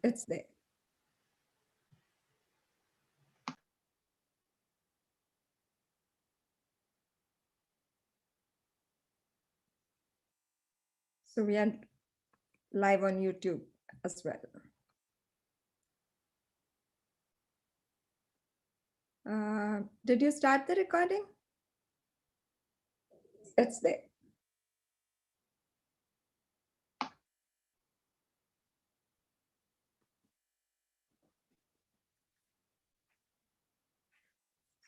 It's there. So we are live on YouTube as well. Did you start the recording? It's there.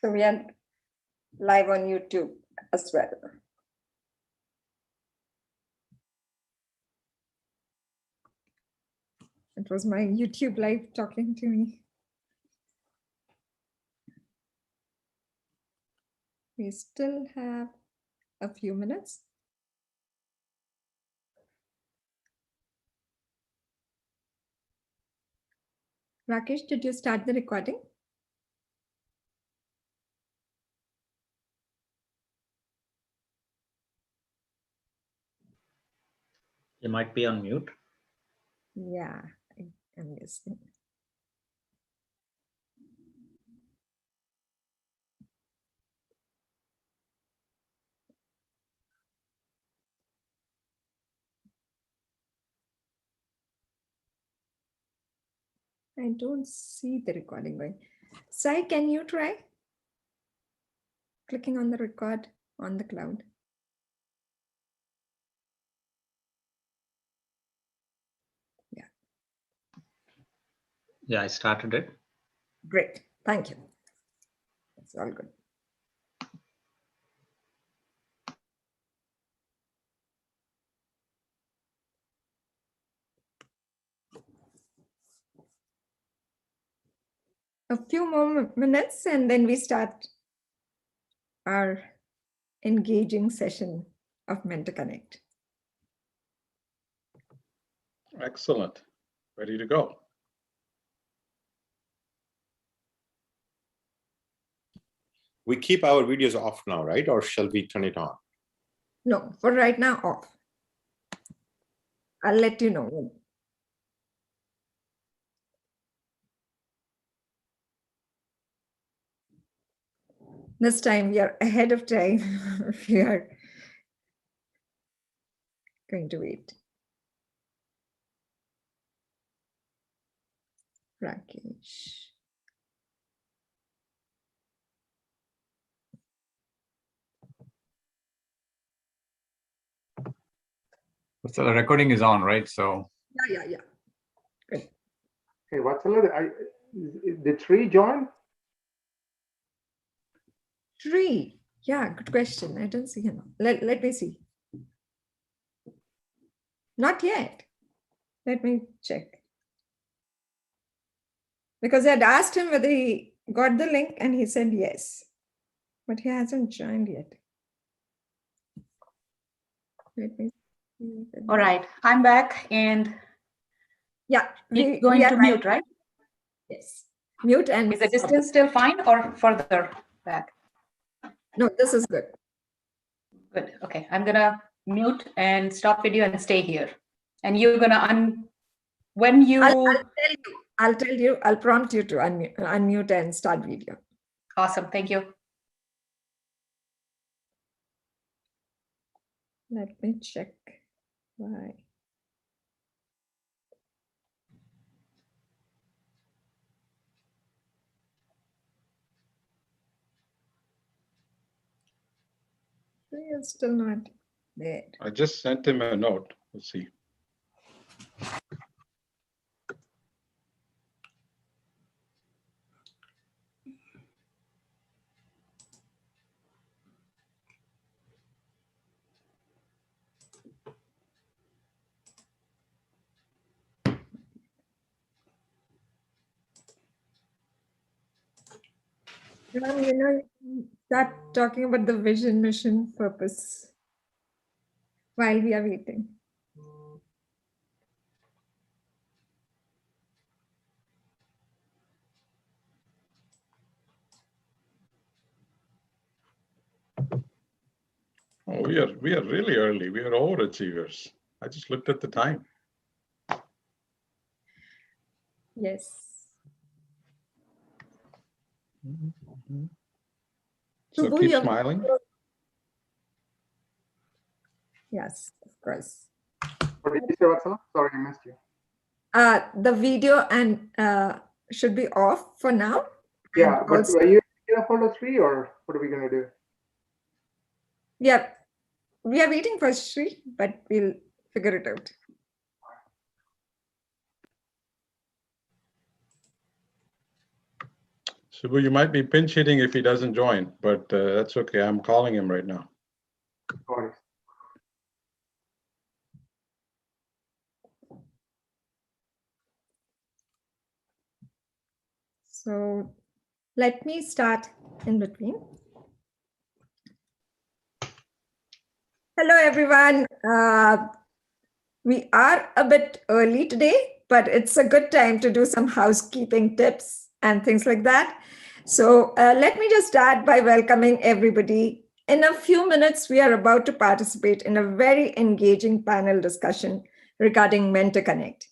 So we are live on YouTube as well. It was my YouTube live talking to me. We still have a few minutes. Rakesh, did you start the recording? You might be on mute. Yeah, I'm guessing. I don't see the recording going. Sai, can you try clicking on the record on the cloud? Yeah. Yeah, I started it. Great. Thank you. It's all good. A few more minutes and then we start our engaging session of MentorConnect. Excellent. Ready to go. We keep our videos off now, right? Or shall we turn it on? No, for right now, off. I'll let you know. This time we are ahead of time. We are going to wait. Rakesh. So the recording is on, right? So Yeah. Good. Hey, Vatsala, did Tree join? Tree. Yeah, good question. I don't see him. Let me see. Not yet. Let me check. Because I'd asked him whether he got the link and he said yes. But he hasn't joined yet. Let me see. All right, I'm back and Yeah, we going to mute, right? Yes. Mute and is the distance still fine or further back? No, this is good. Good. Okay, I'm gonna mute and stop video and stay here. And you're gonna when you I'll tell you, I'll prompt you to unmute and start video. Awesome, thank you. Let me check. Why? It's still not there. I just sent him a note. Let's see. Start talking about the vision, mission, purpose while we are waiting. Oh, we are really early. We are overachievers. I just looked at the time. Yes. So Subbu, keep you're- smiling. Yes, of course. What did you say, Vatsala? Sorry, I missed you. The video and should be off for now. Yeah, And but also- are you going to hold us free, or what are we going to do? yeah, we are waiting for Sri, but we'll figure it out. Subbu, you might be pinch hitting if he doesn't join, but that's okay. I'm calling him right now. Sorry. So let me start in between. Hello, everyone. We are a bit early today, but it's a good time to do some housekeeping tips and things like that. So let me just start by welcoming everybody. In a few minutes, we are about to participate in a very engaging panel discussion regarding MentorConnect.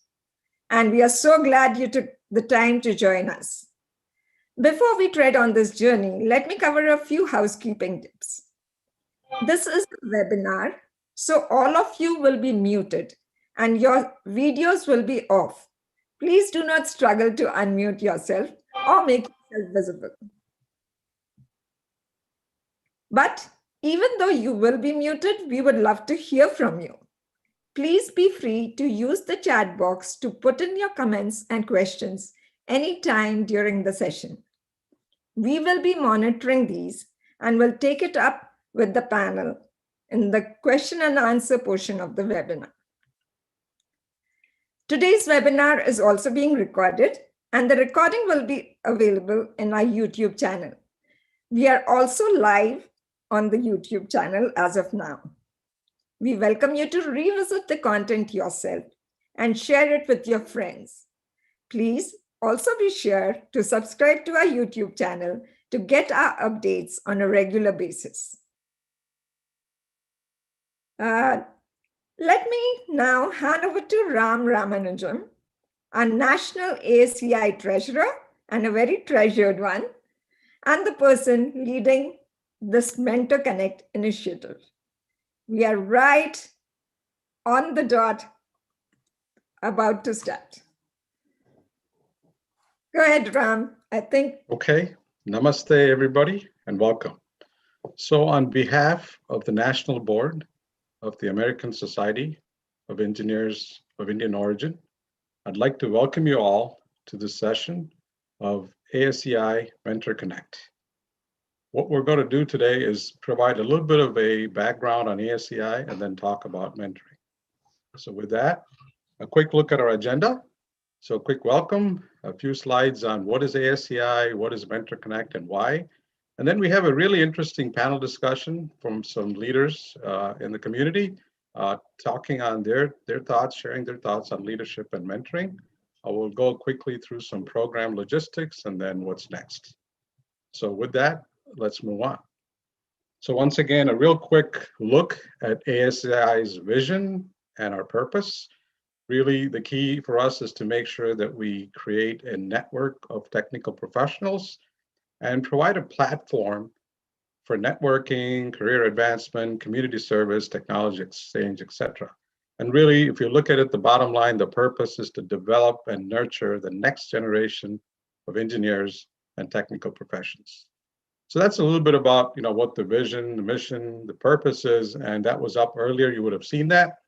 And we are so glad you took the time to join us. Before we tread on this journey, let me cover a few housekeeping tips. This is a webinar, so all of you will be muted and your videos will be off. Please do not struggle to unmute yourself or make yourself visible. But even though you will be muted, we would love to hear from you. Please be free to use the chat box to put in your comments and questions anytime during the session. We will be monitoring these and will take it up with the panel in the question and answer portion of the webinar. Today's webinar is also being recorded, and the recording will be available in our YouTube channel. We are also live on the YouTube channel as of now. We welcome you to revisit the content yourself and share it with your friends. Please also be sure to subscribe to our YouTube channel to get our updates on a regular basis. Let me now hand over to Ram Ramanujan, our National ASEI Treasurer and a very treasured one, and the person leading this MentorConnect initiative. We are right on the dot, about to start. Go ahead, Ram. I think. Okay. Namaste, everybody, and welcome. So on behalf of the National Board of the American Society of Engineers of Indian Origin, I'd like to welcome you all to this session of ASEI MentorConnect. What we're going to do today is provide a little bit of a background on ASEI and then talk about mentoring. So with that, a quick look at our agenda. So a quick welcome, a few slides on what is ASEI, what is MentorConnect, and why. And then we have a really interesting panel discussion from some leaders in the community talking on their thoughts, sharing their thoughts on leadership and mentoring. I will go quickly through some program logistics and then what's next. So with that, let's move on. So once again, a real quick look at ASEI's vision and our purpose. Really, the key for us is to make sure that we create a network of technical professionals and provide a platform for networking, career advancement, community service, technology exchange, etc. And really, if you look at it, the bottom line, the purpose is to develop and nurture the next generation of engineers and technical professions. So that's a little bit about, what the vision, the mission, the purpose is, and that was up earlier. You would have seen that.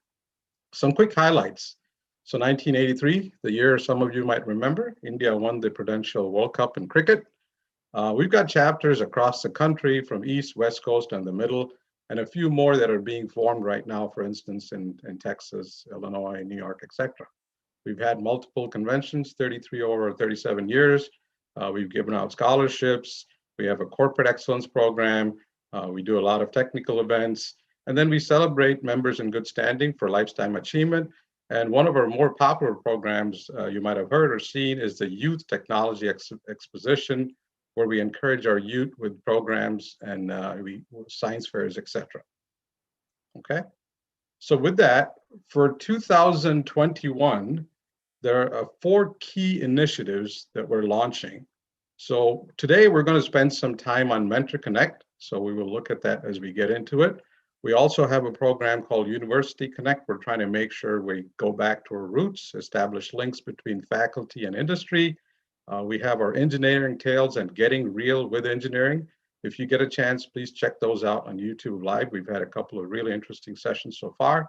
Some quick highlights. So 1983, the year some of you might remember, India won the Prudential World Cup in cricket. We've got chapters across the country from East, West Coast, and the middle, and a few more that are being formed right now, for instance, in Texas, Illinois, New York, etc. We've had multiple conventions, 33 over 37 years. We've given out scholarships. We have a corporate excellence program. We do a lot of technical events. And then we celebrate members in good standing for lifetime achievement. And one of our more popular programs you might have heard or seen is the Youth Technology Exposition, where we encourage our youth with programs and science fairs, etc. Okay, so with that, for 2021, there are 4 key initiatives that we're launching. So today we're going to spend some time on MentorConnect. So we will look at that as we get into it. We also have a program called University Connect. We're trying to make sure we go back to our roots, establish links between faculty and industry. We have our engineering tales and getting real with engineering. If you get a chance, please check those out on YouTube Live. We've had a couple of really interesting sessions so far.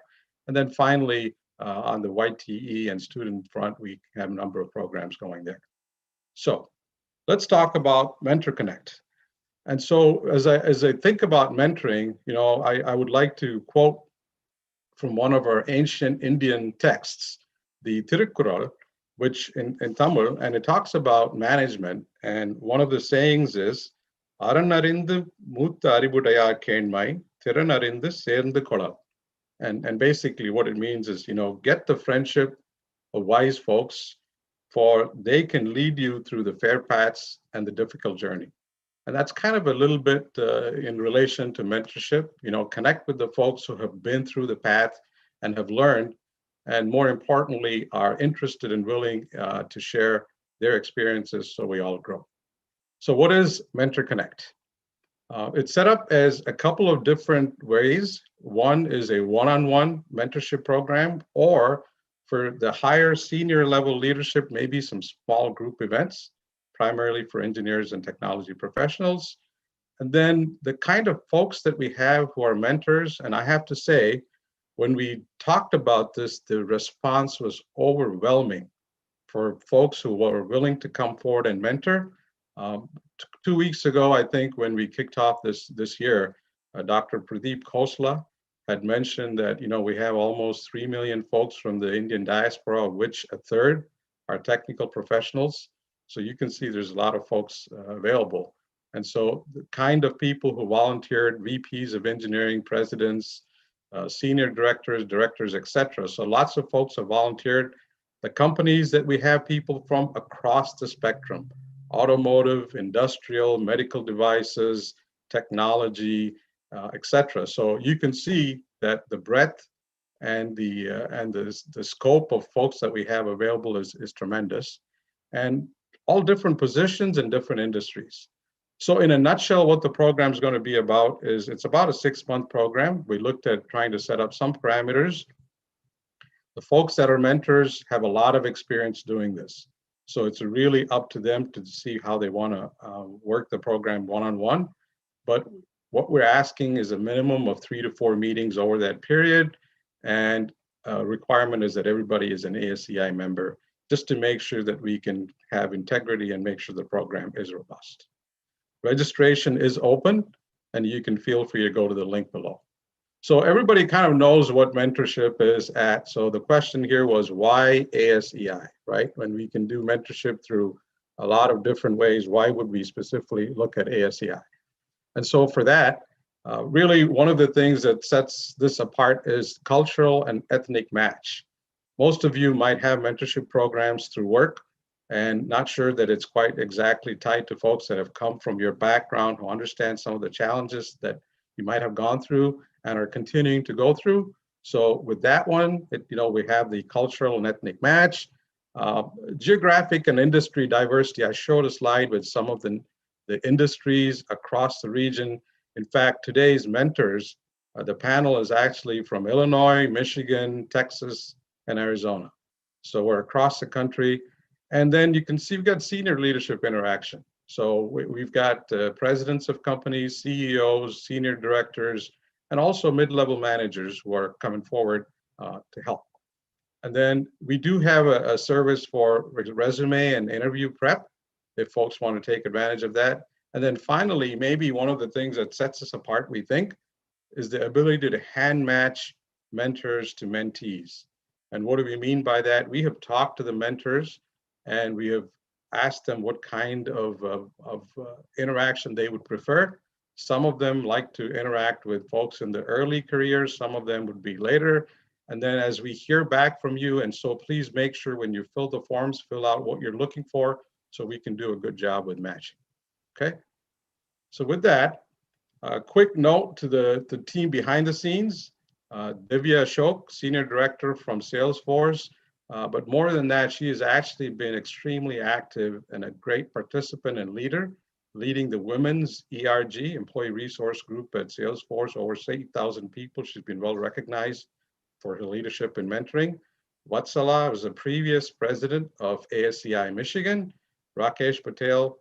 And then finally, on the YTE and student front, we have a number of programs going there. So let's talk about MentorConnect. And so as I think about mentoring, I would like to quote from one of our ancient Indian texts, the Tirukkural, which in Tamil, and it talks about management. And one of the sayings is, Arannarindu Mootha Aribudaya Kenmai, Tiranarindu Serndu Kolal. And basically what it means is, get the friendship of wise folks, for they can lead you through the fair paths and the difficult journey. And that's kind of a little bit in relation to mentorship, connect with the folks who have been through the path and have learned, and more importantly, are interested and willing to share their experiences so we all grow. So what is MentorConnect? It's set up as a couple of different ways. One is a one-on-one mentorship program, or for the higher senior level leadership, maybe some small group events, primarily for engineers and technology professionals. And then the kind of folks that we have who are mentors, and I have to say, when we talked about this, the response was overwhelming for folks who were willing to come forward and mentor. 2 weeks ago, I think, when we kicked off this year, Dr. Pradeep Khosla had mentioned that we have almost 3 million folks from the Indian diaspora, of which a third are technical professionals. So you can see there's a lot of folks available. And so the kind of people who volunteered, VPs of engineering, presidents, senior directors, etc. So lots of folks have volunteered. The companies that we have people from across the spectrum, automotive, industrial, medical devices, technology, etc. So you can see that the breadth and the scope of folks that we have available is tremendous, and all different positions and different industries. So in a nutshell, what the program is going to be about is it's about a 6-month program. We looked at trying to set up some parameters. The folks that are mentors have a lot of experience doing this. So it's really up to them to see how they want to work the program one-on-one. But what we're asking is a minimum of 3 to 4 meetings over that period. And requirement is that everybody is an ASEI member, just to make sure that we can have integrity and make sure the program is robust. Registration is open, and you can feel free to go to the link below. So everybody kind of knows what mentorship is at. So the question here was, why ASEI, right? When we can do mentorship through a lot of different ways, why would we specifically look at ASEI? And so for that, really one of the things that sets this apart is cultural and ethnic match. Most of you might have mentorship programs through work, and not sure that it's quite exactly tied to folks that have come from your background, who understand some of the challenges that you might have gone through and are continuing to go through. So with that one, we have the cultural and ethnic match, geographic and industry diversity. I showed a slide with some of the industries across the region. In fact, today's mentors, the panel is actually from Illinois, Michigan, Texas, and Arizona. So we're across the country. And then you can see we've got senior leadership interaction. So we've got presidents of companies, CEOs, senior directors, and also mid-level managers who are coming forward to help. And then we do have a service for resume and interview prep, if folks want to take advantage of that. And then finally, maybe one of the things that sets us apart, we think, is the ability to hand match mentors to mentees. And what do we mean by that? We have talked to the mentors, and we have asked them what kind of interaction they would prefer. Some of them like to interact with folks in the early careers, some of them would be later. And then as we hear back from you, and so please make sure when you fill the forms, fill out what you're looking for so we can do a good job with matching, okay? So with that, a quick note to the team behind the scenes. Divya Ashok, Senior Director from Salesforce, But more than that, she has actually been extremely active and a great participant and leader, leading the women's ERG, Employee Resource Group at Salesforce, over 8,000 people. She's been well recognized for her leadership and mentoring. Vatsala was a previous president of ASEI Michigan. Rakesh Patel,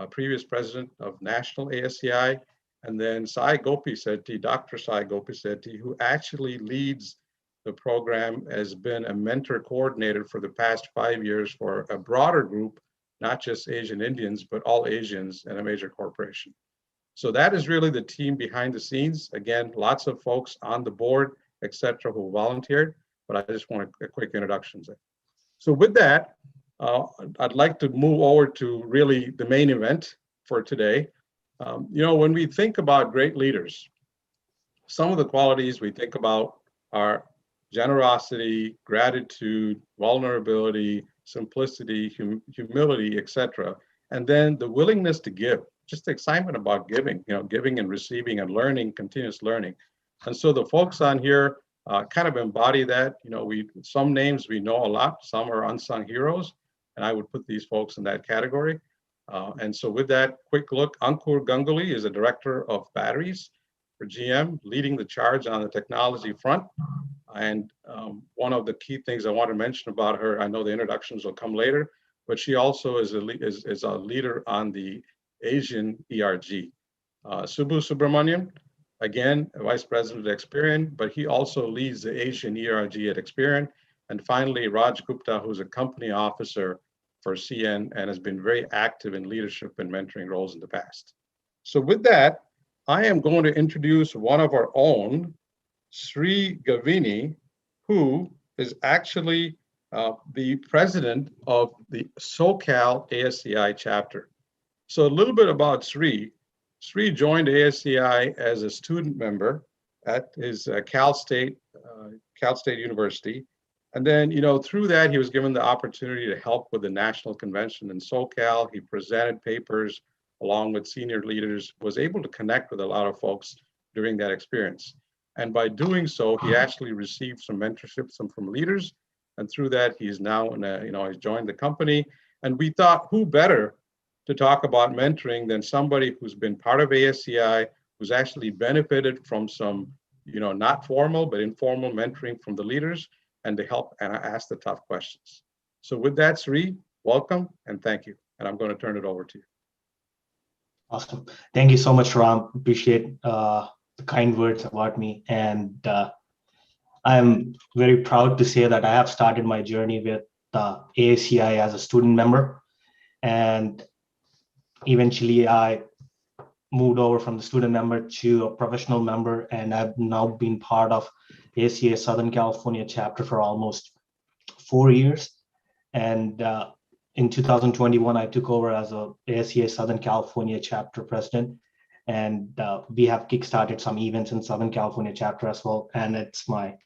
previous president of National ASEI. And then Sai Gopisetti, Dr. Sai Gopisetti, who actually leads the program, has been a mentor coordinator for the past 5 years for a broader group, not just Asian Indians, but all Asians in a major corporation. So that is really the team behind the scenes. Again, lots of folks on the board, et cetera, who volunteered, but I just want a quick introduction. So with that, I'd like to move over to really the main event for today. When we think about great leaders, some of the qualities we think about are generosity, gratitude, vulnerability, simplicity, humility, etc. And then the willingness to give, just the excitement about giving, giving and receiving and learning, continuous learning. And so the folks on here kind of embody that. Some names we know a lot, some are unsung heroes, and I would put these folks in that category. And so with that quick look, Ankur Ganguly is a director of batteries for GM, leading the charge on the technology front. And one of the key things I want to mention about her, I know the introductions will come later, but she also is a leader on the Asian ERG. Subbu Subramanian, again, Vice President at Experian, but he also leads the Asian ERG at Experian. And finally, Raj Gupta, who's a company officer for CN and has been very active in leadership and mentoring roles in the past. So with that, I am going to introduce one of our own, Sri Gavini, who is actually the president of the SoCal ASEI chapter. So a little bit about Sri. Sri joined ASEI as a student member at his Cal State University. And then, through that, he was given the opportunity to help with the national convention in SoCal. He presented papers along with senior leaders, was able to connect with a lot of folks during that experience. And by doing so, he actually received some mentorship from leaders. And through that, he's now, he's joined the company. And we thought, who better to talk about mentoring than somebody who's been part of ASEI, who's actually benefited from some, not formal, but informal mentoring from the leaders, and to help and ask the tough questions. So with that, Sri, welcome and thank you. And I'm going to turn it over to you. Awesome. Thank you so much, Ram. Appreciate the kind words about me. And I'm very proud to say that I have started my journey with ASEI as a student member. And eventually I moved over from the student member to a professional member. And I've now been part of ASEI Southern California chapter for almost 4 years. And in 2021, I took over as a ASEI Southern California chapter president. And we have kickstarted some events in Southern California chapter as well. And it's my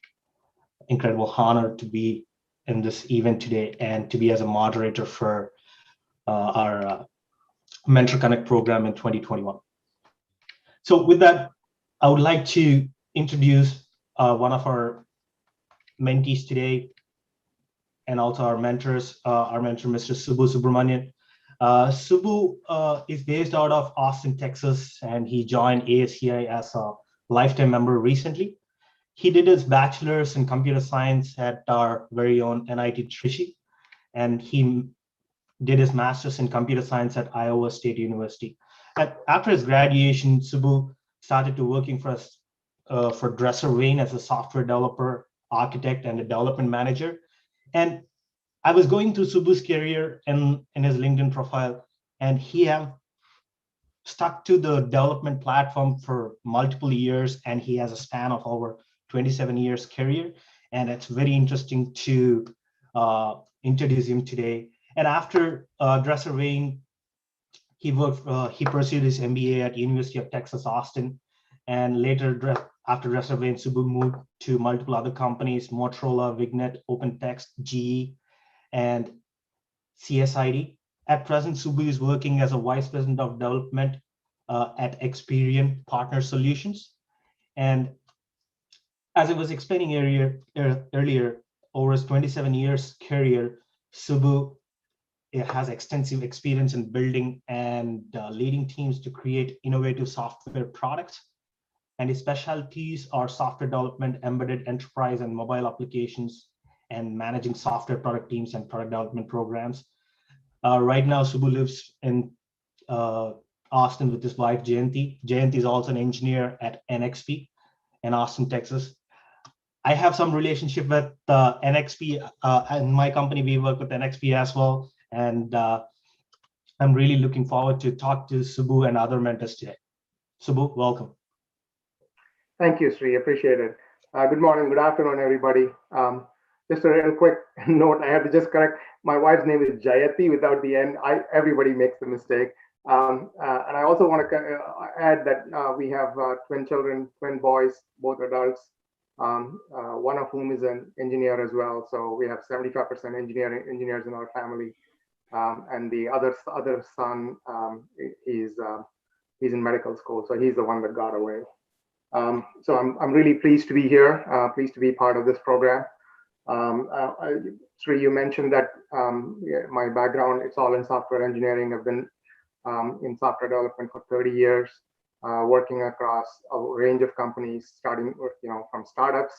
incredible honor to be in this event today and to be as a moderator for our MentorConnect program in 2021. So with that, I would like to introduce one of our mentees today, and also our mentors, our mentor, Mr. Subbu Subramanian. Subbu is based out of Austin, Texas, and he joined ASEI as a lifetime member recently. He did his bachelor's in computer science at our very own NIT Trichy, and he did his master's in computer science at Iowa State University. After his graduation, Subbu started to working for Dresser Wayne as a software developer, architect, and a development manager. And I was going through Subbu's career in his LinkedIn profile, and he have stuck to the development platform for multiple years, and he has a span of over 27 years career. And it's very interesting to introduce him today. And after Dresser Wayne, he pursued his MBA at University of Texas, Austin. And later, after Dresser Wayne, Subbu moved to multiple other companies, Motorola, Vignet, OpenText, GE, and CSID. At present, Subbu is working as a Vice President of Development at Experian Partner Solutions. And as I was explaining earlier, over his 27 years career, Subbu has extensive experience in building and leading teams to create innovative software products. And his specialties are software development, embedded enterprise and mobile applications, and managing software product teams and product development programs. Right now, Subbu lives in Austin with his wife, Jayanti. Jayanti is also an engineer at NXP in Austin, Texas. I have some relationship with NXP. And my company, we work with NXP as well. And I'm really looking forward to talk to Subbu and other mentors today. Subbu, welcome. Thank you, Sri. Appreciate it. Good morning, good afternoon, everybody. Just a real quick note, I have to just correct. My wife's name is Jayati without the N. Everybody makes the mistake. And I also want to add that we have twin children, twin boys, both adults, one of whom is an engineer as well. So we have 75% engineers in our family. And the other son, he's in medical school. So he's the one that got away. So I'm really pleased to be here, pleased to be part of this program. Sri, you mentioned that my background, it's all in software engineering. I've been in software development for 30 years, working across a range of companies, starting with, from startups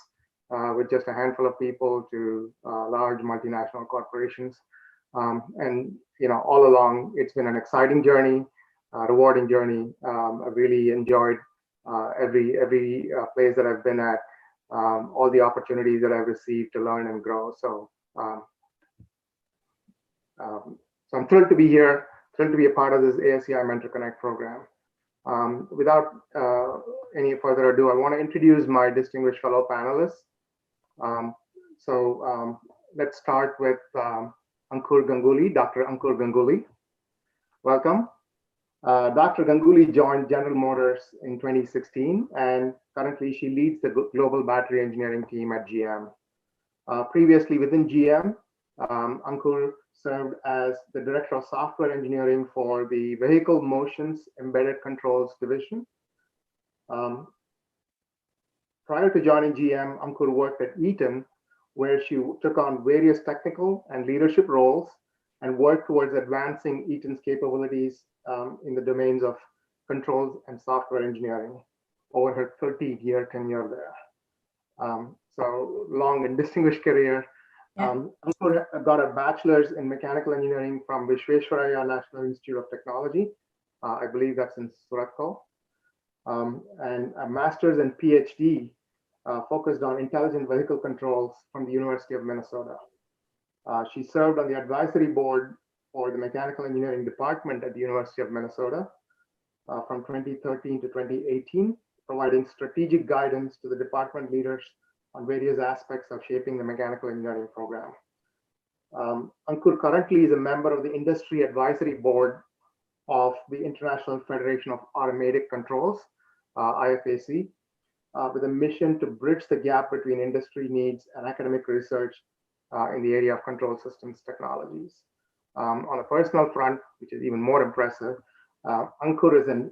with just a handful of people to large multinational corporations. And, all along, it's been an exciting journey, rewarding journey. I've really enjoyed every place that I've been at, all the opportunities that I've received to learn and grow. So, so I'm thrilled to be here, thrilled to be a part of this ASEI MentorConnect program. Without any further ado, I want to introduce my distinguished fellow panelists. Let's start with Ankur Ganguly, Dr. Ankur Ganguly. Welcome. Dr. Ganguly joined General Motors in 2016, and currently she leads the global battery engineering team at GM. Previously within GM, Ankur served as the Director of Software Engineering for the Vehicle Motions Embedded Controls Division. Prior to joining GM, Ankur worked at Eaton, where she took on various technical and leadership roles and worked towards advancing Eaton's capabilities in the domains of controls and software engineering over her 30-year tenure there. So long and distinguished career. Ankur got a bachelor's in mechanical engineering from Vishveshwaraya National Institute of Technology. I believe that's in Surathkal. And a master's and PhD focused on intelligent vehicle controls from the University of Minnesota. She served on the advisory board for the mechanical engineering department at the University of Minnesota from 2013 to 2018, providing strategic guidance to the department leaders on various aspects of shaping the mechanical engineering program. Ankur currently is a member of the industry advisory board of the International Federation of Automatic Controls, IFAC, with a mission to bridge the gap between industry needs and academic research in the area of control systems technologies. On a personal front, which is even more impressive, Ankur is an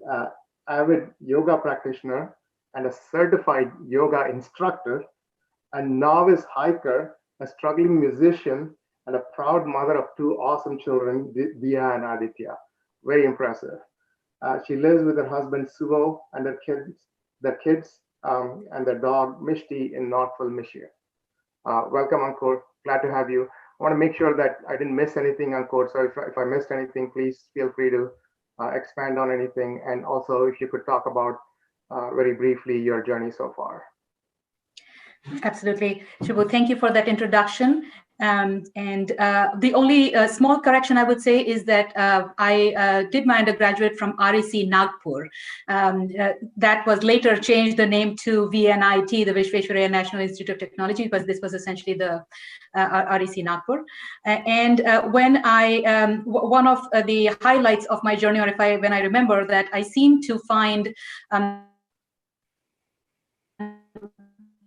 avid yoga practitioner and a certified yoga instructor, a novice hiker, a struggling musician, and a proud mother of two awesome children, Dia and Aditya. Very impressive. She lives with her husband, Suvo, and their kids, and their dog, Mishti, in Northville, Michigan. Welcome, Ankur. Glad to have you. I want to make sure that I didn't miss anything, Ankur. So if I missed anything, please feel free to expand on anything. And also, if you could talk about very briefly your journey so far. Absolutely. Shubhu, thank you for that introduction. The only small correction I would say is that I did my undergraduate from REC Nagpur. That was later changed the name to VNIT, the Vishveshwaraya National Institute of Technology, because this was essentially the REC Nagpur. When I, one of the highlights of my journey, or when I remember that, I seem to find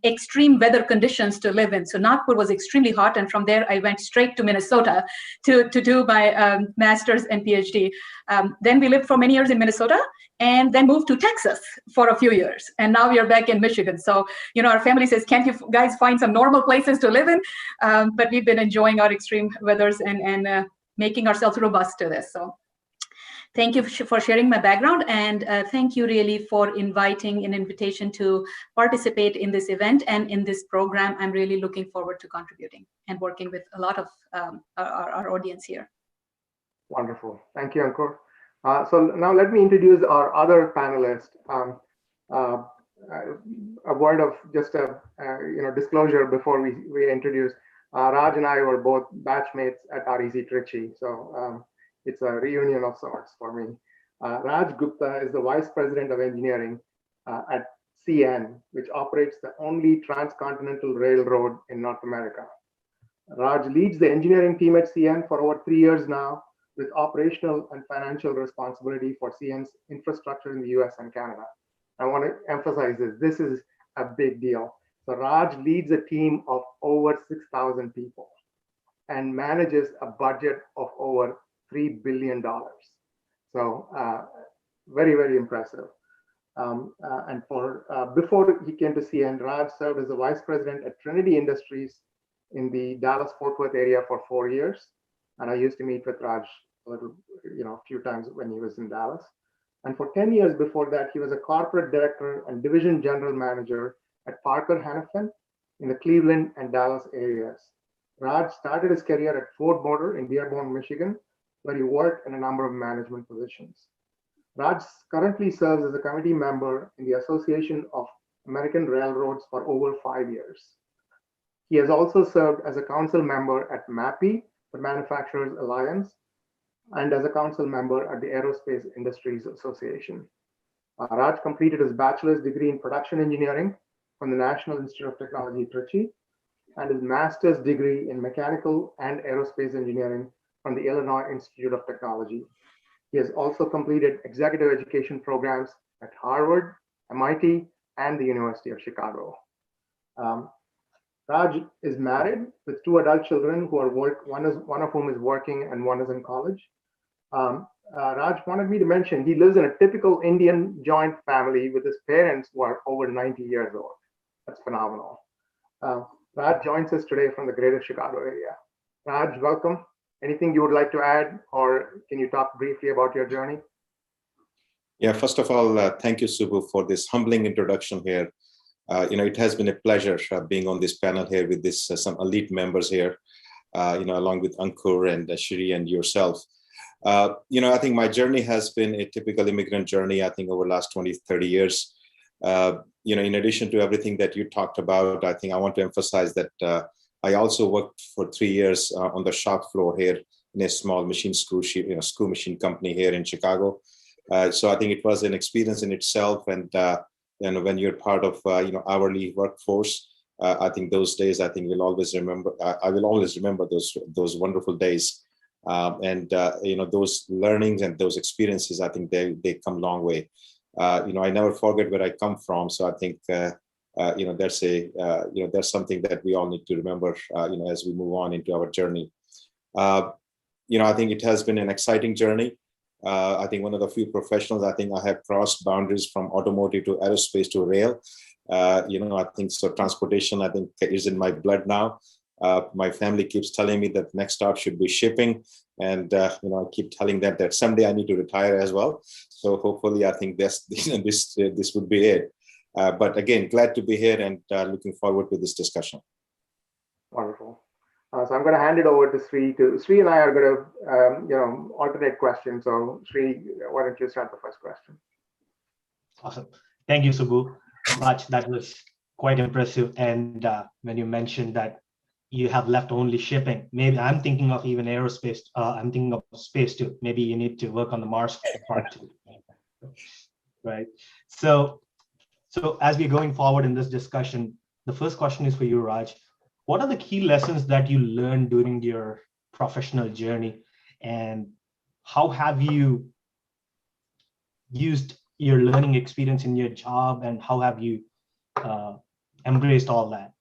extreme weather conditions to live in. So Nagpur was extremely hot, and from there I went straight to Minnesota to do my master's and PhD. Then we lived for many years in Minnesota, and then moved to Texas for a few years. And now we are back in Michigan. So, our family says, can't you guys find some normal places to live in? But we've been enjoying our extreme weathers and making ourselves robust to this. So thank you for sharing my background, and thank you really for inviting an invitation to participate in this event and in this program. I'm really looking forward to contributing and working with a lot of our audience here. Wonderful. Thank you, Ankur. So now let me introduce our other panelist. A word of just a disclosure before we introduce. Raj and I were both batchmates at REC Trichy, so it's a reunion of sorts for me. Raj Gupta is the Vice President of Engineering at CN, which operates the only transcontinental railroad in North America. Raj leads the engineering team at CN for over 3 years now, with operational and financial responsibility for CN's infrastructure in the US and Canada. I want to emphasize this. This is a big deal. So Raj leads a team of over 6,000 people and manages a budget of over $3 billion. So very, very impressive. And before he came to CN, Raj served as the Vice President at Trinity Industries in the Dallas-Fort Worth area for 4 years. And I used to meet with Raj a few times when he was in Dallas. And for 10 years before that, he was a corporate director and division general manager at Parker Hannifin in the Cleveland and Dallas areas. Raj started his career at Ford Motor in Dearborn, Michigan, where he worked in a number of management positions. Raj currently serves as a committee member in the Association of American Railroads for over 5 years. He has also served as a council member at MAPI, the Manufacturers Alliance, and as a council member at the Aerospace Industries Association. Raj completed his bachelor's degree in production engineering from the National Institute of Technology, Trichy, and his master's degree in mechanical and aerospace engineering from the Illinois Institute of Technology. He has also completed executive education programs at Harvard, MIT, and the University of Chicago. Raj is married with 2 adult children who are one of whom is working and one is in college. Raj wanted me to mention he lives in a typical Indian joint family with his parents who are over 90 years old. That's phenomenal. Raj joins us today from the greater Chicago area. Raj, welcome. Anything you would like to add, or can you talk briefly about your journey? Yeah, first of all, thank you, Subbu, for this humbling introduction here. It has been a pleasure being on this panel here with this some elite members here, along with Ankur and Shri and yourself. I think my journey has been a typical immigrant journey, I think, over the last 20, 30 years. In addition to everything that you talked about, I think I want to emphasize that I also worked for 3 years on the shop floor here in a small screw machine company here in Chicago. So I think it was an experience in itself. And when you're part of hourly workforce, I think those days, I think we'll always remember. I will always remember those wonderful days. Those learnings and those experiences, I think they come a long way. I never forget where I come from. So I think there's something that we all need to remember, as we move on into our journey. I think it has been an exciting journey. I think one of the few professionals, I think I have crossed boundaries from automotive to aerospace to rail. I think so. Transportation, I think, is in my blood now. My family keeps telling me that next stop should be shipping, and I keep telling them that someday I need to retire as well. So hopefully, I think this would be it. But again, glad to be here and looking forward to this discussion. Wonderful. So I'm going to hand it over to Sri. Sri and I are going to, alternate questions. So Sri, why don't you start the first question? Awesome. Thank you, Subbu. Much. That was quite impressive. And when you mentioned that you have left only shipping, maybe I'm thinking of even aerospace. I'm thinking of space too. Maybe you need to work on the Mars part too. Right. So as we're going forward in this discussion, the first question is for you, Raj. What are the key lessons that you learned during your professional journey, and how have you used your learning experience in your job, and how have you embraced all that.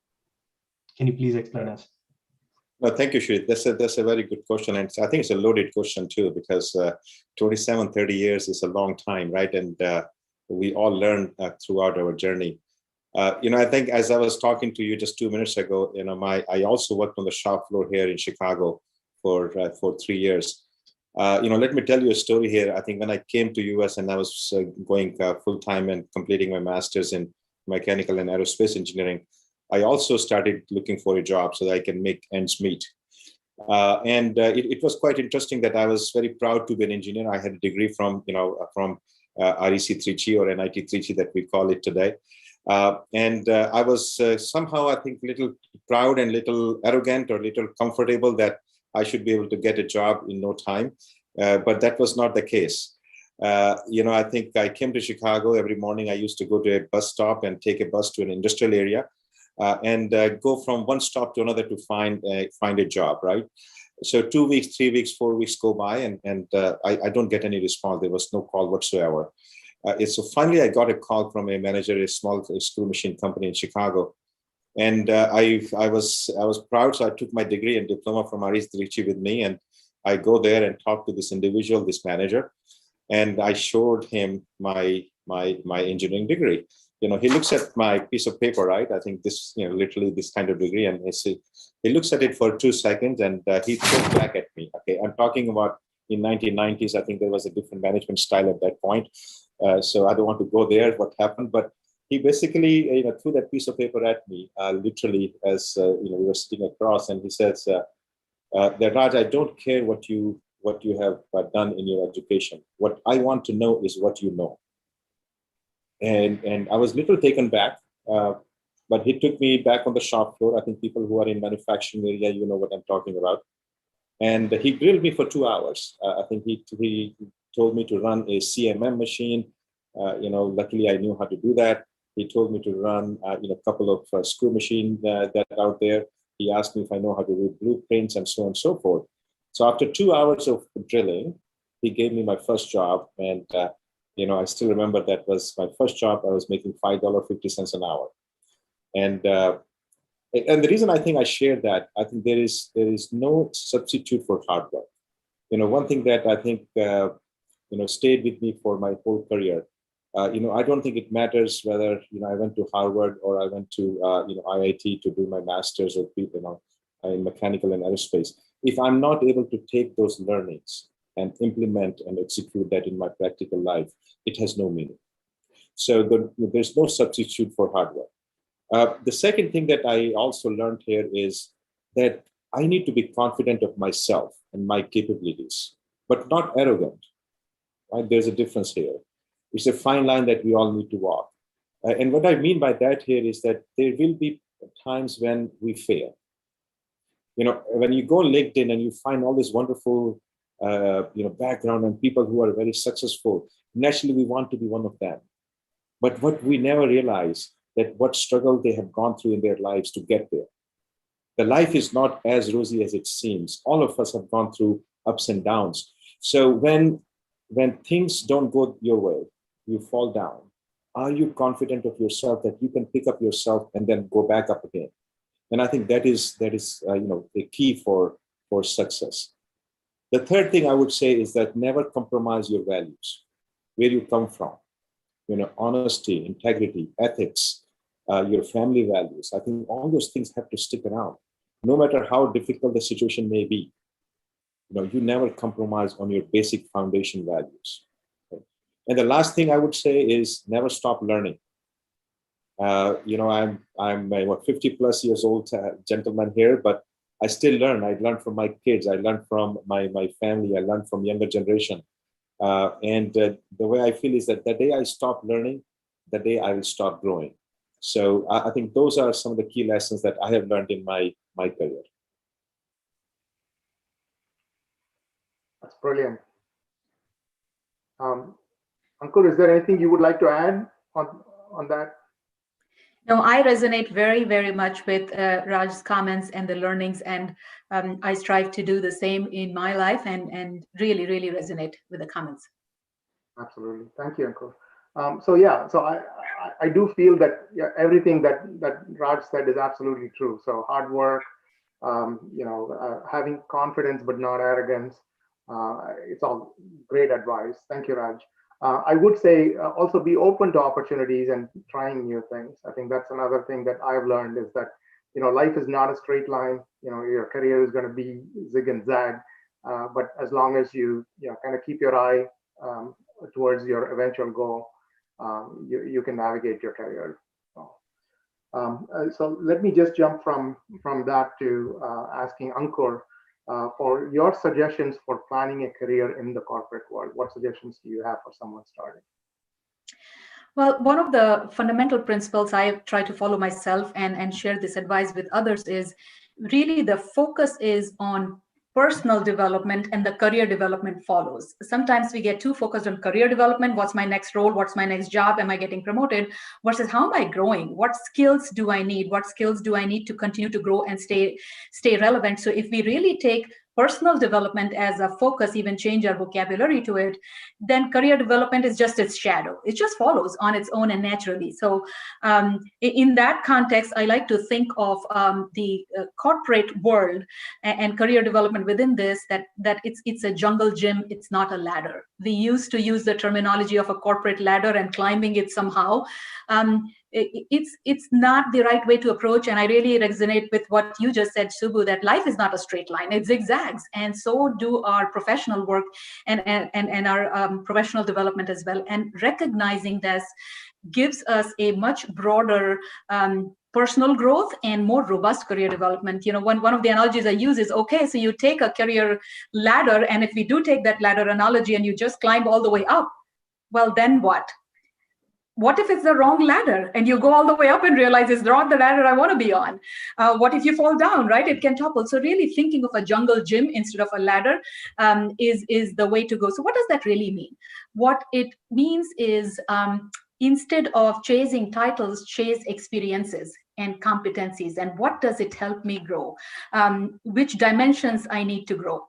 Can you please explain us? No, thank you, Shri. That's a very good question. And I think it's a loaded question too, because 27, 30 years is a long time, right? And we all learn throughout our journey. I think as I was talking to you just 2 minutes ago, I also worked on the shop floor here in Chicago for 3 years. Let me tell you a story here. I think when I came to US and I was going full-time and completing my master's in mechanical and aerospace engineering, I also started looking for a job so that I can make ends meet. It was quite interesting that I was very proud to be an engineer. I had a degree from REC Trichy or NIT Trichy that we call it today. I was somehow, I think, a little proud and little arrogant or little comfortable that I should be able to get a job in no time. But that was not the case. I think I came to Chicago every morning. I used to go to a bus stop and take a bus to an industrial area and go from one stop to another to find a job, right? So 2 weeks, 3 weeks, 4 weeks go by and I don't get any response. There was no call whatsoever. So finally, I got a call from a manager, a small screw machine company in Chicago. And I was proud, so I took my degree and diploma from REC Trichy with me, and I go there and talk to this individual, this manager, and I showed him my engineering degree. He looks at my piece of paper, right? I think this, literally this kind of degree, and he looks at it for 2 seconds, and he throws back at me. Okay, I'm talking about in 1990s. I think there was a different management style at that point, so I don't want to go there. What happened, but he basically, threw that piece of paper at me, literally as we were sitting across, and he says, that Raj, I don't care what you have done in your education. What I want to know is what you know. And I was a little taken back, but he took me back on the shop floor. I think people who are in manufacturing area, you know what I'm talking about. And he grilled me for 2 hours. I think he told me to run a CMM machine. Luckily I knew how to do that. He told me to run, a couple of screw machines that are out there. He asked me if I know how to read blueprints and so on and so forth. So after 2 hours of drilling, he gave me my first job. And, I still remember that was my first job. I was making $5.50 an hour. And the reason I think I share that, I think there is no substitute for hard work. One thing that I think, stayed with me for my whole career, I don't think it matters whether, I went to Harvard or I went to, IIT to do my master's or, in mechanical and aerospace. If I'm not able to take those learnings and implement and execute that in my practical life, it has no meaning. So there's no substitute for hard work. The second thing that I also learned here is that I need to be confident of myself and my capabilities, but not arrogant. Right? There's a difference here. It's a fine line that we all need to walk. And what I mean by that here is that there will be times when we fail. When you go on LinkedIn and you find all this wonderful, background and people who are very successful, naturally we want to be one of them. But what we never realize that what struggle they have gone through in their lives to get there. The life is not as rosy as it seems. All of us have gone through ups and downs. So when things don't go your way, you fall down. Are you confident of yourself that you can pick up yourself and then go back up again? And I think that is the key for success. The third thing I would say is that never compromise your values, where you come from. Honesty, integrity, ethics, your family values. I think all those things have to stick around, no matter how difficult the situation may be. You never compromise on your basic foundation values. Okay? And the last thing I would say is never stop learning. I'm a 50 plus years old gentleman here, but I still learn. I learn from my kids. I learn from my family. I learn from younger generation. The way I feel is that the day I stop learning, the day I will stop growing. So I think those are some of the key lessons that I have learned in my career. That's brilliant. Ankur, is there anything you would like to add on that? No, I resonate very, very much with Raj's comments and the learnings, and I strive to do the same in my life and really, really resonate with the comments. Absolutely. Thank you, Ankur. So yeah, so I do feel that everything that Raj said is absolutely true. So hard work, having confidence but not arrogance. It's all great advice. Thank you, Raj. I would say also be open to opportunities and trying new things. I think that's another thing that I've learned is that, life is not a straight line. Your career is going to be zig and zag. But as long as you, kind of keep your eye towards your eventual goal, you can navigate your career. So let me just jump from that to asking Ankur for your suggestions for planning a career in the corporate world. What suggestions do you have for someone starting? Well, one of the fundamental principles I try to follow myself and share this advice with others is really the focus is on personal development and the career development follows. Sometimes we get too focused on career development. What's my next role? What's my next job? Am I getting promoted? Versus how am I growing? What skills do I need? What skills do I need to continue to grow and stay relevant? So if we really take personal development as a focus, even change our vocabulary to it, then career development is just its shadow. It just follows on its own and naturally. So in that context, I like to think of the corporate world and career development within this, that it's a jungle gym, it's not a ladder. We used to use the terminology of a corporate ladder and climbing it somehow. It's not the right way to approach. And I really resonate with what you just said, Subbu, that life is not a straight line, it zigzags. And so do our professional work and our professional development as well. And recognizing this gives us a much broader personal growth and more robust career development. One of the analogies I use is, okay, so you take a career ladder, and if we do take that ladder analogy and you just climb all the way up, well, then what? What if it's the wrong ladder and you go all the way up and realize it's not the ladder I want to be on? What if you fall down, right? It can topple. So really thinking of a jungle gym instead of a ladder is the way to go. So what does that really mean? What it means is instead of chasing titles, chase experiences and competencies. And what does it help me grow? Which dimensions I need to grow?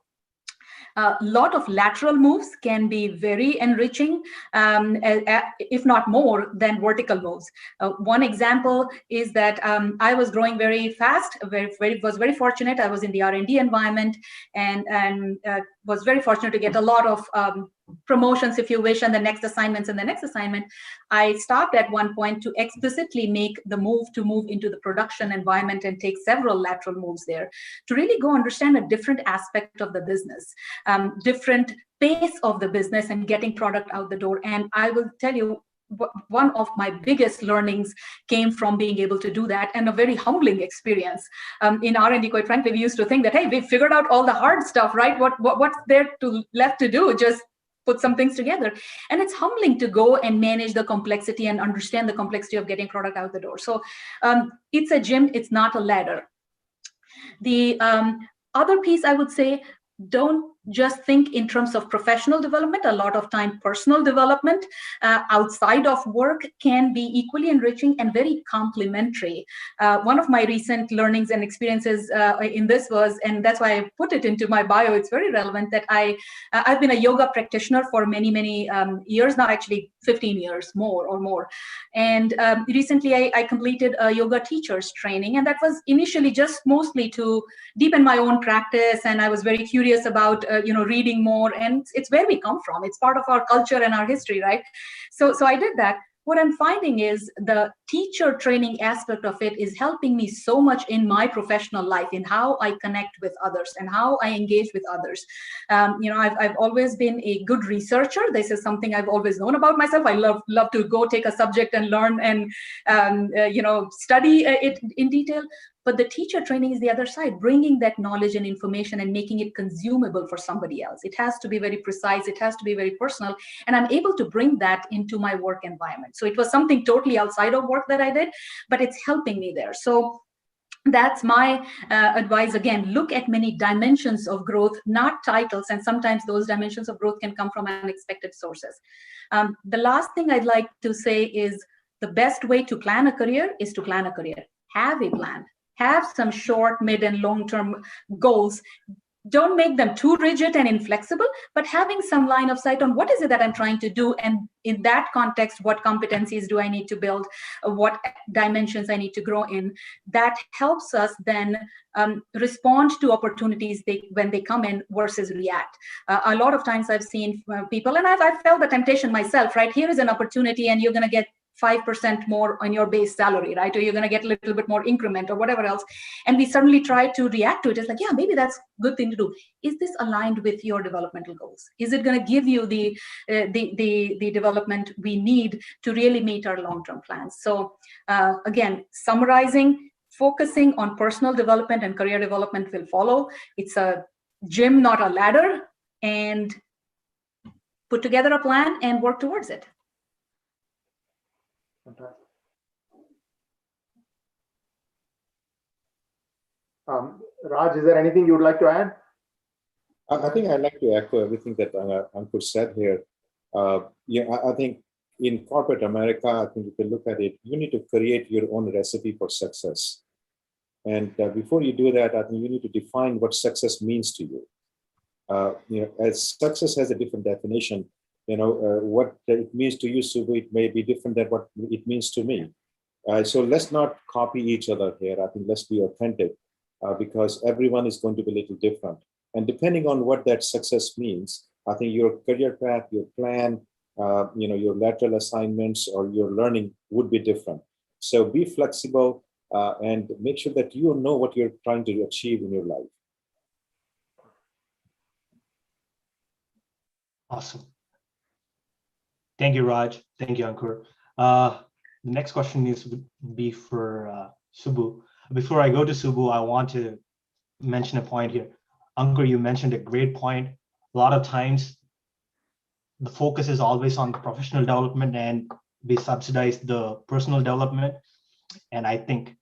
A lot of lateral moves can be very enriching, if not more than vertical moves. One example is that I was growing very fast, was very fortunate. I was in the R&D environment and was very fortunate to get a lot of promotions, if you wish, and the next assignments and the next assignment. I stopped at one point to explicitly make the move to move into the production environment and take several lateral moves there to really go understand a different aspect of the business, different pace of the business and getting product out the door. And I will tell you, one of my biggest learnings came from being able to do that, and a very humbling experience. In R&D, quite frankly, we used to think that, hey, we figured out all the hard stuff, right? What's there left to do? Just put some things together. And it's humbling to go and manage the complexity and understand the complexity of getting product out the door. So it's a gym, it's not a ladder. The other piece I would say, don't just think in terms of professional development. A lot of time personal development outside of work can be equally enriching and very complementary. One of my recent learnings and experiences in this was, and that's why I put it into my bio, it's very relevant, that I've been a yoga practitioner for many years now, actually 15 years more. And recently I completed a yoga teacher's training, and that was initially just mostly to deepen my own practice. And I was very curious about reading more, and it's where we come from. It's part of our culture and our history, right? So I did that. What I'm finding is the teacher training aspect of it is helping me so much in my professional life, in how I connect with others and how I engage with others. I've always been a good researcher. This is something I've always known about myself. I love to go take a subject and learn and study it in detail. But the teacher training is the other side, bringing that knowledge and information and making it consumable for somebody else. It has to be very precise. It has to be very personal. And I'm able to bring that into my work environment. So it was something totally outside of work that I did, but it's helping me there. So that's my advice. Again, look at many dimensions of growth, not titles. And sometimes those dimensions of growth can come from unexpected sources. The last thing I'd like to say is the best way to plan a career is to plan a career. Have a plan. Have some short, mid, and long-term goals. don't make them too rigid and inflexible, but having some line of sight on what is it that I'm trying to do, and in that context, what competencies do I need to build, what dimensions I need to grow in. That helps us then respond to opportunities when they come in versus react. A lot of times I've seen people, and I've felt the temptation myself, right? Here is an opportunity and you're going to get 5% more on your base salary, right? Or you're going to get a little bit more increment or whatever else. And we suddenly try to react to it. It's like, yeah, maybe that's a good thing to do. Is this aligned with your developmental goals? Is it going to give you the development we need to really meet our long-term plans? So again, summarizing, focusing on personal development and career development will follow. It's a gym, not a ladder, and put together a plan and work towards it. Fantastic. Raj, is there anything you would like to add? I think I'd like to echo everything that Ankur said here. I think in corporate America, I think if you look at it, you need to create your own recipe for success. And before you do that, I think you need to define what success means to you. As success has a different definition, what it means to you, Subbu, it may be different than what it means to me. So let's not copy each other here. I think let's be authentic because everyone is going to be a little different. And depending on what that success means, I think your career path, your plan, your lateral assignments or your learning would be different. So be flexible and make sure that you know what you're trying to achieve in your life. Awesome. Thank you, Raj. Thank you, Ankur. The next question is would be for Subbu. Before I go to Subbu, I want to mention a point here. Ankur, you mentioned a great point. A lot of times, the focus is always on the professional development and we subsidize the personal development. And I think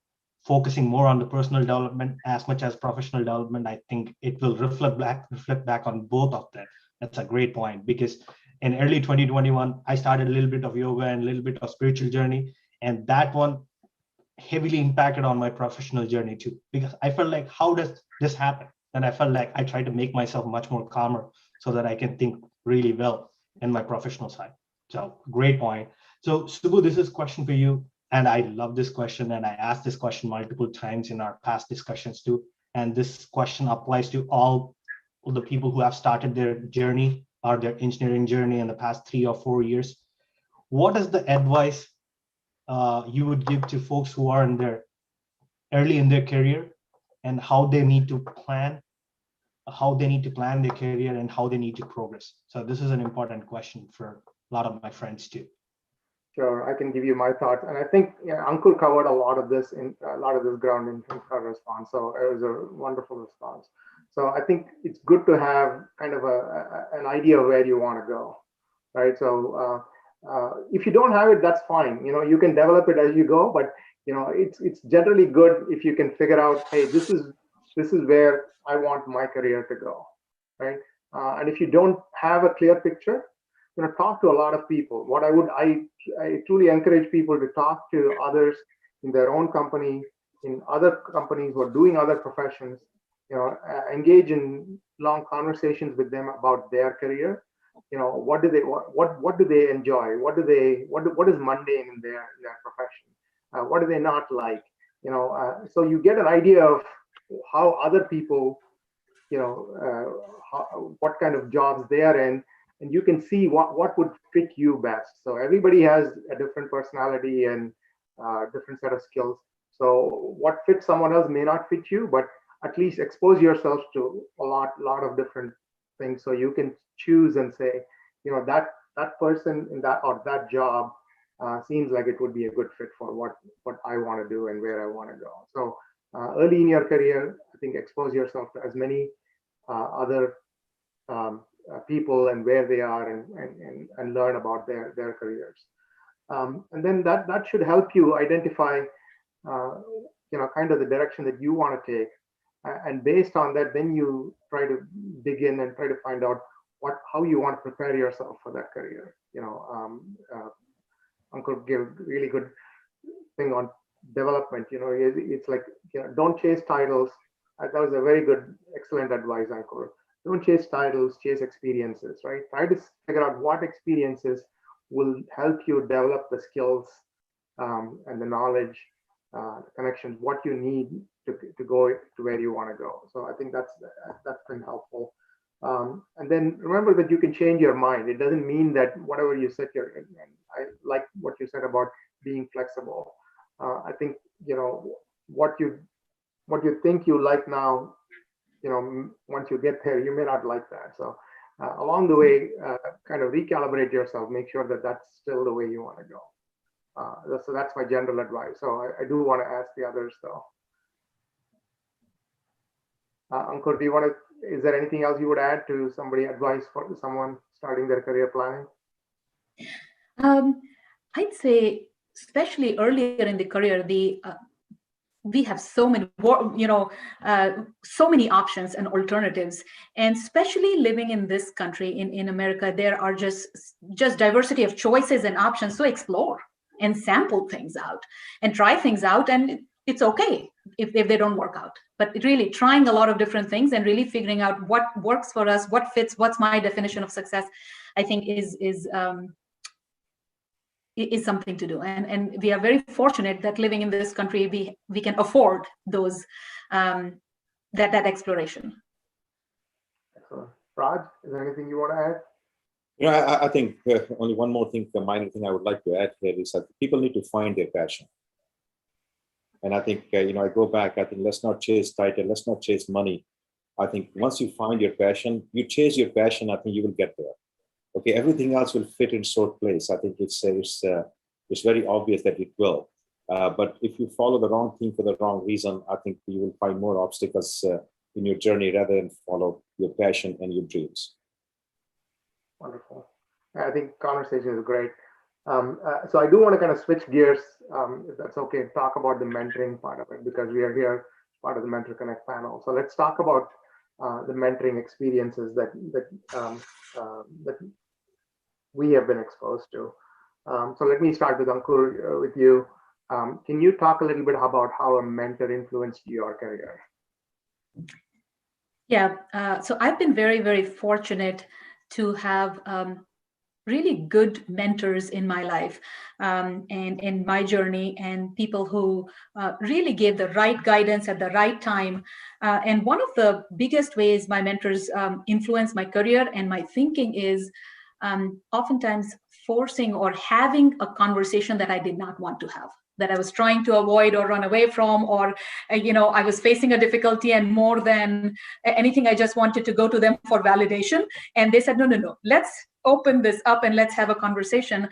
focusing more on the personal development as much as professional development, I think it will reflect back on both of them. That's a great point because in early 2021, I started a little bit of yoga and a little bit of spiritual journey. And that one heavily impacted on my professional journey too, because I felt like, how does this happen? And I felt like I tried to make myself much more calmer so that I can think really well in my professional side. So great point. So Subbu, this is a question for you. And I love this question. And I asked this question multiple times in our past discussions too. And this question applies to all the people who have started their journey or their engineering journey in the past 3 or 4 years. What is the advice you would give to folks who are early in their career and how they need to plan their career and how they need to progress? So this is an important question for a lot of my friends too. Sure, I can give you my thoughts, and I think Ankur covered a lot of this ground in her response. So it was a wonderful response. So I think it's good to have kind of an idea of where you want to go, right? So if you don't have it, that's fine. You can develop it as you go, but it's generally good if you can figure out, hey, this is where I want my career to go, right? And if you don't have a clear picture, talk to a lot of people. I truly encourage people to talk to others in their own company, in other companies who are doing other professions. Engage in long conversations with them about their career. What do they enjoy? What is mundane in their profession? What do they not like? So you get an idea of how other people, what kind of jobs they are in, and you can see what would fit you best. So everybody has a different personality and different set of skills. So what fits someone else may not fit you, but at least expose yourself to a lot of different things, so you can choose and say, that person in that job seems like it would be a good fit for what I want to do and where I want to go. So early in your career, I think expose yourself to as many other people and where they are and learn about their careers. And then that should help you identify kind of the direction that you want to take. And based on that, then you try to dig in and try to find out how you want to prepare yourself for that career. Uncle gave a really good thing on development. It's like, don't chase titles, That was a very good, excellent advice, Ankur. Don't chase titles, chase experiences, right? Try to figure out what experiences will help you develop the skills and the knowledge, the connections, what you need to go to where you want to go. So I think that's been helpful. And then remember that you can change your mind. It doesn't mean that whatever you set your, and I like what you said about being flexible. I think, what you think you like now, once you get there, you may not like that. So along the way, kind of recalibrate yourself, make sure that that's still the way you want to go. So that's my general advice. So I do want to ask the others though. Ankur, is there anything else you would add to somebody advice for someone starting their career planning? I'd say, especially earlier in the career, we have so many, so many options and alternatives, and especially living in this country, in America, there are just diversity of choices and options. So explore and sample things out and try things out, and it's okay if they don't work out. But really trying a lot of different things and really figuring out what works for us, what fits, what's my definition of success, I think is something to do. And we are very fortunate that living in this country, we can afford those that exploration. Excellent. Raj, is there anything you want to add? I think only one more thing, the minor thing I would like to add here is that people need to find their passion. And I think, I go back, I think let's not chase title, let's not chase money. I think once you find your passion, you chase your passion, I think you will get there. Okay, everything else will fit in short place. I think it's very obvious that it will. But if you follow the wrong thing for the wrong reason, I think you will find more obstacles in your journey rather than follow your passion and your dreams. Wonderful. I think conversation is great. So I do want to kind of switch gears, if that's okay, talk about the mentoring part of it, because we are here part of the MentorConnect panel. So let's talk about the mentoring experiences that we have been exposed to. So let me start with Ankur, with you. Can you talk a little bit about how a mentor influenced your career? Yeah, so I've been very, very fortunate to have really good mentors in my life and in my journey, and people who really gave the right guidance at the right time. And one of the biggest ways my mentors influenced my career and my thinking is oftentimes forcing or having a conversation that I did not want to have, that I was trying to avoid or run away from, or I was facing a difficulty, and more than anything, I just wanted to go to them for validation. And they said, no, let's open this up and let's have a conversation,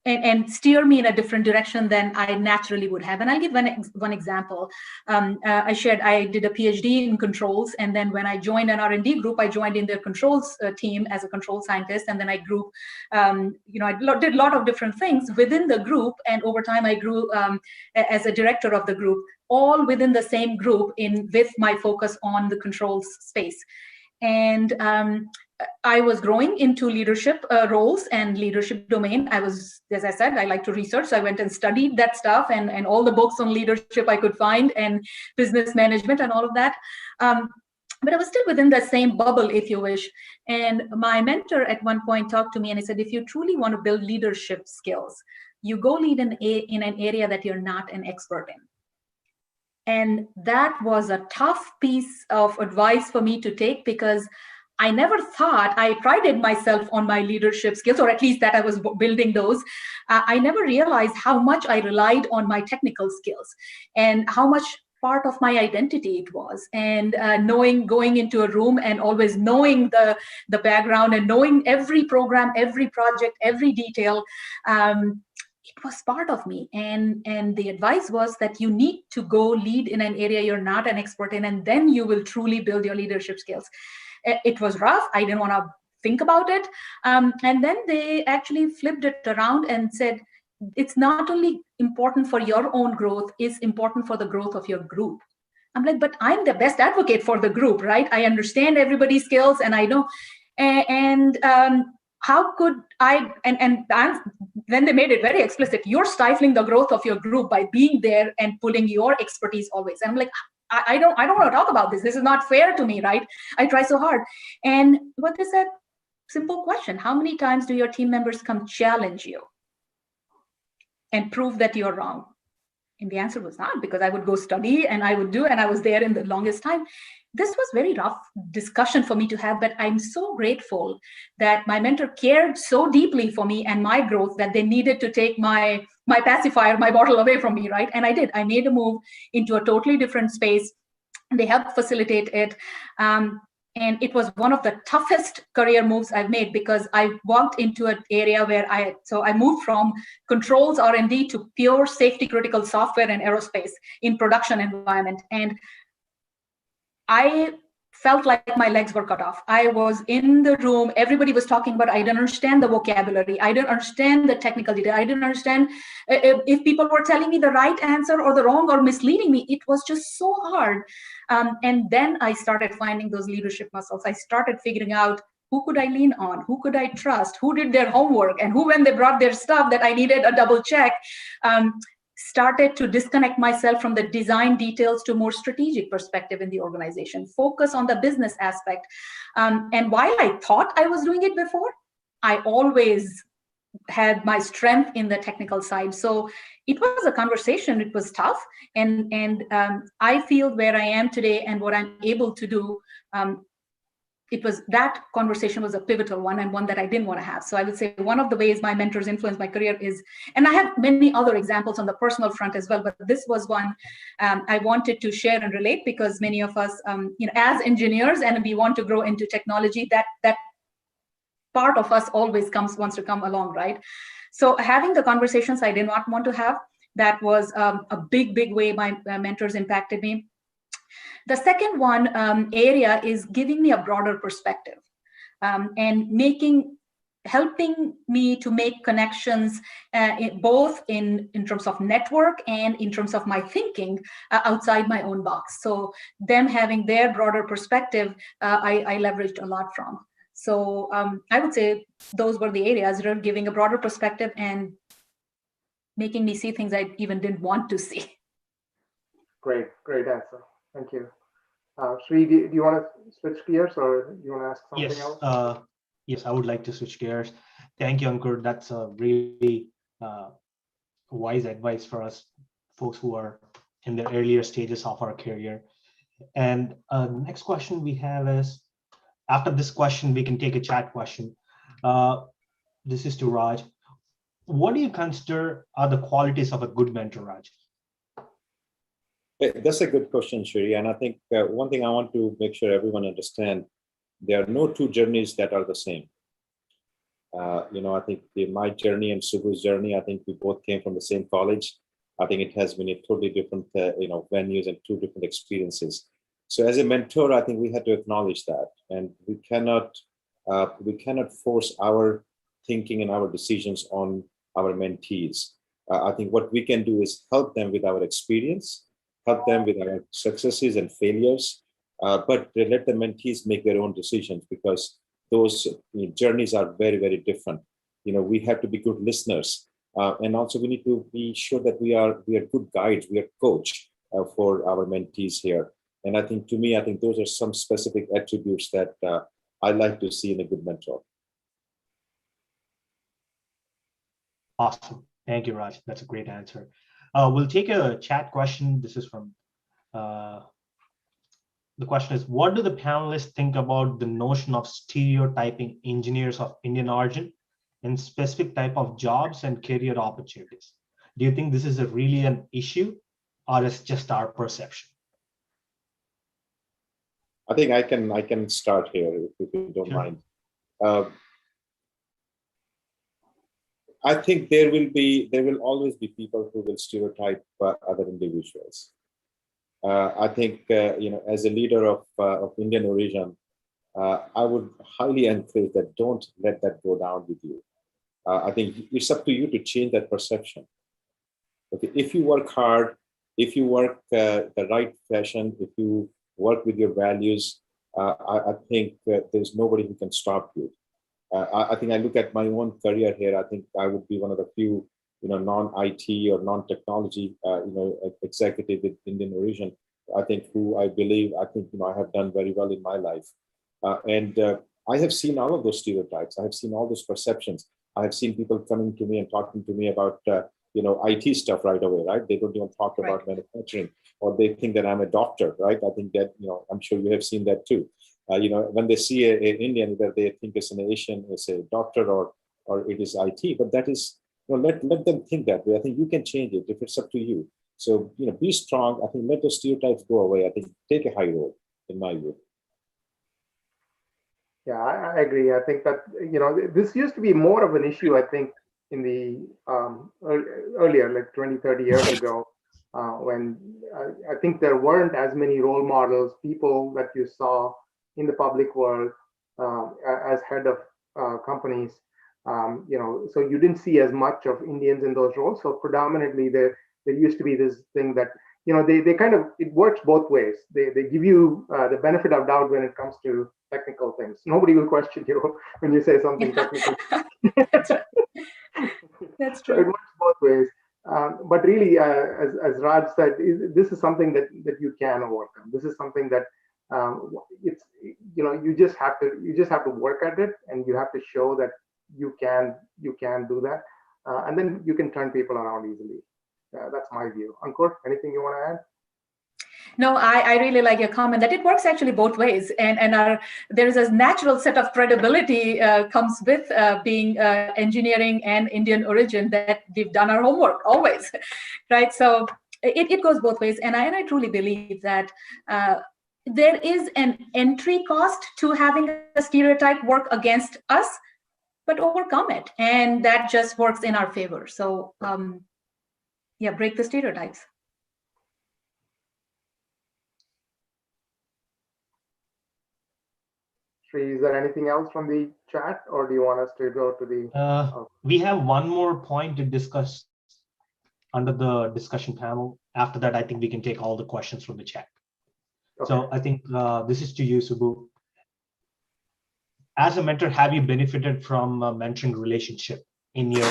and steer me in a different direction than I naturally would have. And I'll give one example. I shared I did a PhD in controls, and then when I joined an R&D group, I joined in their controls team as a control scientist, and then I grew, I did a lot of different things within the group, and over time I grew as a director of the group, all within the same group with my focus on the controls space. And I was growing into leadership roles and leadership domain. I was, as I said, I like to research. So I went and studied that stuff and all the books on leadership I could find, and business management and all of that. But I was still within the same bubble, if you wish. And my mentor at one point talked to me and he said, if you truly want to build leadership skills, you go lead in an area that you're not an expert in. And that was a tough piece of advice for me to take, because I never thought, I prided myself on my leadership skills, or at least that I was building those. I never realized how much I relied on my technical skills and how much part of my identity it was. And going into a room and always knowing the background and knowing every program, every project, every detail, it was part of me. And the advice was that you need to go lead in an area you're not an expert in, and then you will truly build your leadership skills. It was rough. I didn't want to think about it. And then they actually flipped it around and said, it's not only important for your own growth, it's important for the growth of your group. I'm like, but I'm the best advocate for the group, right? I understand everybody's skills and I know. And how could I, then they made it very explicit, you're stifling the growth of your group by being there and pulling your expertise always. And I'm like, I don't want to talk about this. This is not fair to me, right? I try so hard. And what they said, simple question, how many times do your team members come challenge you and prove that you're wrong? And the answer was not, because I would go study and I would do, and I was there in the longest time. This was very rough discussion for me to have, but I'm so grateful that my mentor cared so deeply for me and my growth that they needed to take my pacifier, my bottle away from me, right? And I did. I made a move into a totally different space. They helped facilitate it. And it was one of the toughest career moves I've made, because I walked into an area where I moved from controls R&D to pure safety critical software and aerospace in production environment. And I felt like my legs were cut off. I was in the room, everybody was talking, but I didn't understand the vocabulary. I didn't understand the technical detail. I didn't understand if people were telling me the right answer or the wrong or misleading me. It was just so hard. And then I started finding those leadership muscles. I started figuring out who could I lean on, who could I trust, who did their homework, and who, when they brought their stuff that I needed a double check, started to disconnect myself from the design details to more strategic perspective in the organization, focus on the business aspect. And while I thought I was doing it before, I always had my strength in the technical side. So it was a conversation, it was tough. And I feel where I am today and what I'm able to do, that conversation was a pivotal one, and one that I didn't want to have. So I would say one of the ways my mentors influenced my career is, and I have many other examples on the personal front as well, but this was one I wanted to share and relate, because many of us, as engineers, and we want to grow into technology, that part of us always wants to come along, right? So having the conversations I did not want to have, that was a big way my mentors impacted me. The second one area is giving me a broader perspective and helping me to make connections both in terms of network and in terms of my thinking outside my own box. So them having their broader perspective, I leveraged a lot from. So I would say those were the areas, giving a broader perspective and making me see things I even didn't want to see. Great answer. Thank you. Sri, do you want to switch gears, or do you want to ask something else? Yes, I would like to switch gears. Thank you, Ankur. That's a really wise advice for us folks who are in the earlier stages of our career. And the next question we have is, after this question, we can take a chat question. This is to Raj. What do you consider are the qualities of a good mentor, Raj? That's a good question, Shri. And I think one thing I want to make sure everyone understand, there are no two journeys that are the same. I think my journey and Subhu's journey, I think we both came from the same college. I think it has been a totally different, venues and two different experiences. So as a mentor, I think we had to acknowledge that, and we cannot force our thinking and our decisions on our mentees. I think what we can do is help them with our experience, help them with our successes and failures, but let the mentees make their own decisions, because those journeys are very, very different. We have to be good listeners, and also we need to be sure that we are good guides, we are coach for our mentees here. And I think, to me, I think those are some specific attributes that I like to see in a good mentor. Awesome. Thank you, Raj. That's a great answer. We'll take a chat question. This is from, the question is, what do the panelists think about the notion of stereotyping engineers of Indian origin in specific type of jobs and career opportunities? Do you think this is really an issue, or is just our perception? I think I can start here, if you don't mind. I think there will always be people who will stereotype other individuals. I think as a leader of Indian origin, I would highly encourage that don't let that go down with you. I think it's up to you to change that perception. Okay, if you work hard, if you work the right fashion, if you work with your values, I think there's nobody who can stop you. I think I look at my own career here. I think I would be one of the few, non-IT or non-technology, executive with Indian origin. I think I have done very well in my life. And I have seen all of those stereotypes. I have seen all those perceptions. I have seen people coming to me and talking to me about, IT stuff right away, right? They don't even talk about manufacturing, or they think that I'm a doctor, right? I think that, I'm sure you have seen that too. When they see an Indian, either they think it's an Asian, it's a doctor, or it is IT, but that is, let them think that way. I think you can change it if it's up to you. So, be strong. I think let those stereotypes go away. I think take a high road, in my view. Yeah, I agree. I think that, this used to be more of an issue, I think, in the earlier, like 20, 30 years ago, when I think there weren't as many role models, people that you saw in the public world as head of companies. So you didn't see as much of Indians in those roles. So predominantly there used to be this thing that, they kind of, it works both ways. They give you the benefit of doubt when it comes to technical things. Nobody will question you when you say something technical. That's right. That's true. So it works both ways. But really, as Raj said, this is something that you can overcome. This is something that it's, you just have to work at it, and you have to show that you can do that, and then you can turn people around easily. That's my view. Ankur, anything you want to add? No, I really like your comment that it works actually both ways, and there is a natural set of credibility comes with being engineering and Indian origin, that we've done our homework always, right? So it goes both ways, and I truly believe that there is an entry cost to having a stereotype work against us, but overcome it, and that just works in our favor. So yeah, break the stereotypes. Sri, is there anything else from the chat, or do you want us to go to the? We have one more point to discuss under the discussion panel. After that, I think we can take all the questions from the chat. Okay. So I think this is to you, Subbu. As a mentor, have you benefited from a mentoring relationship in your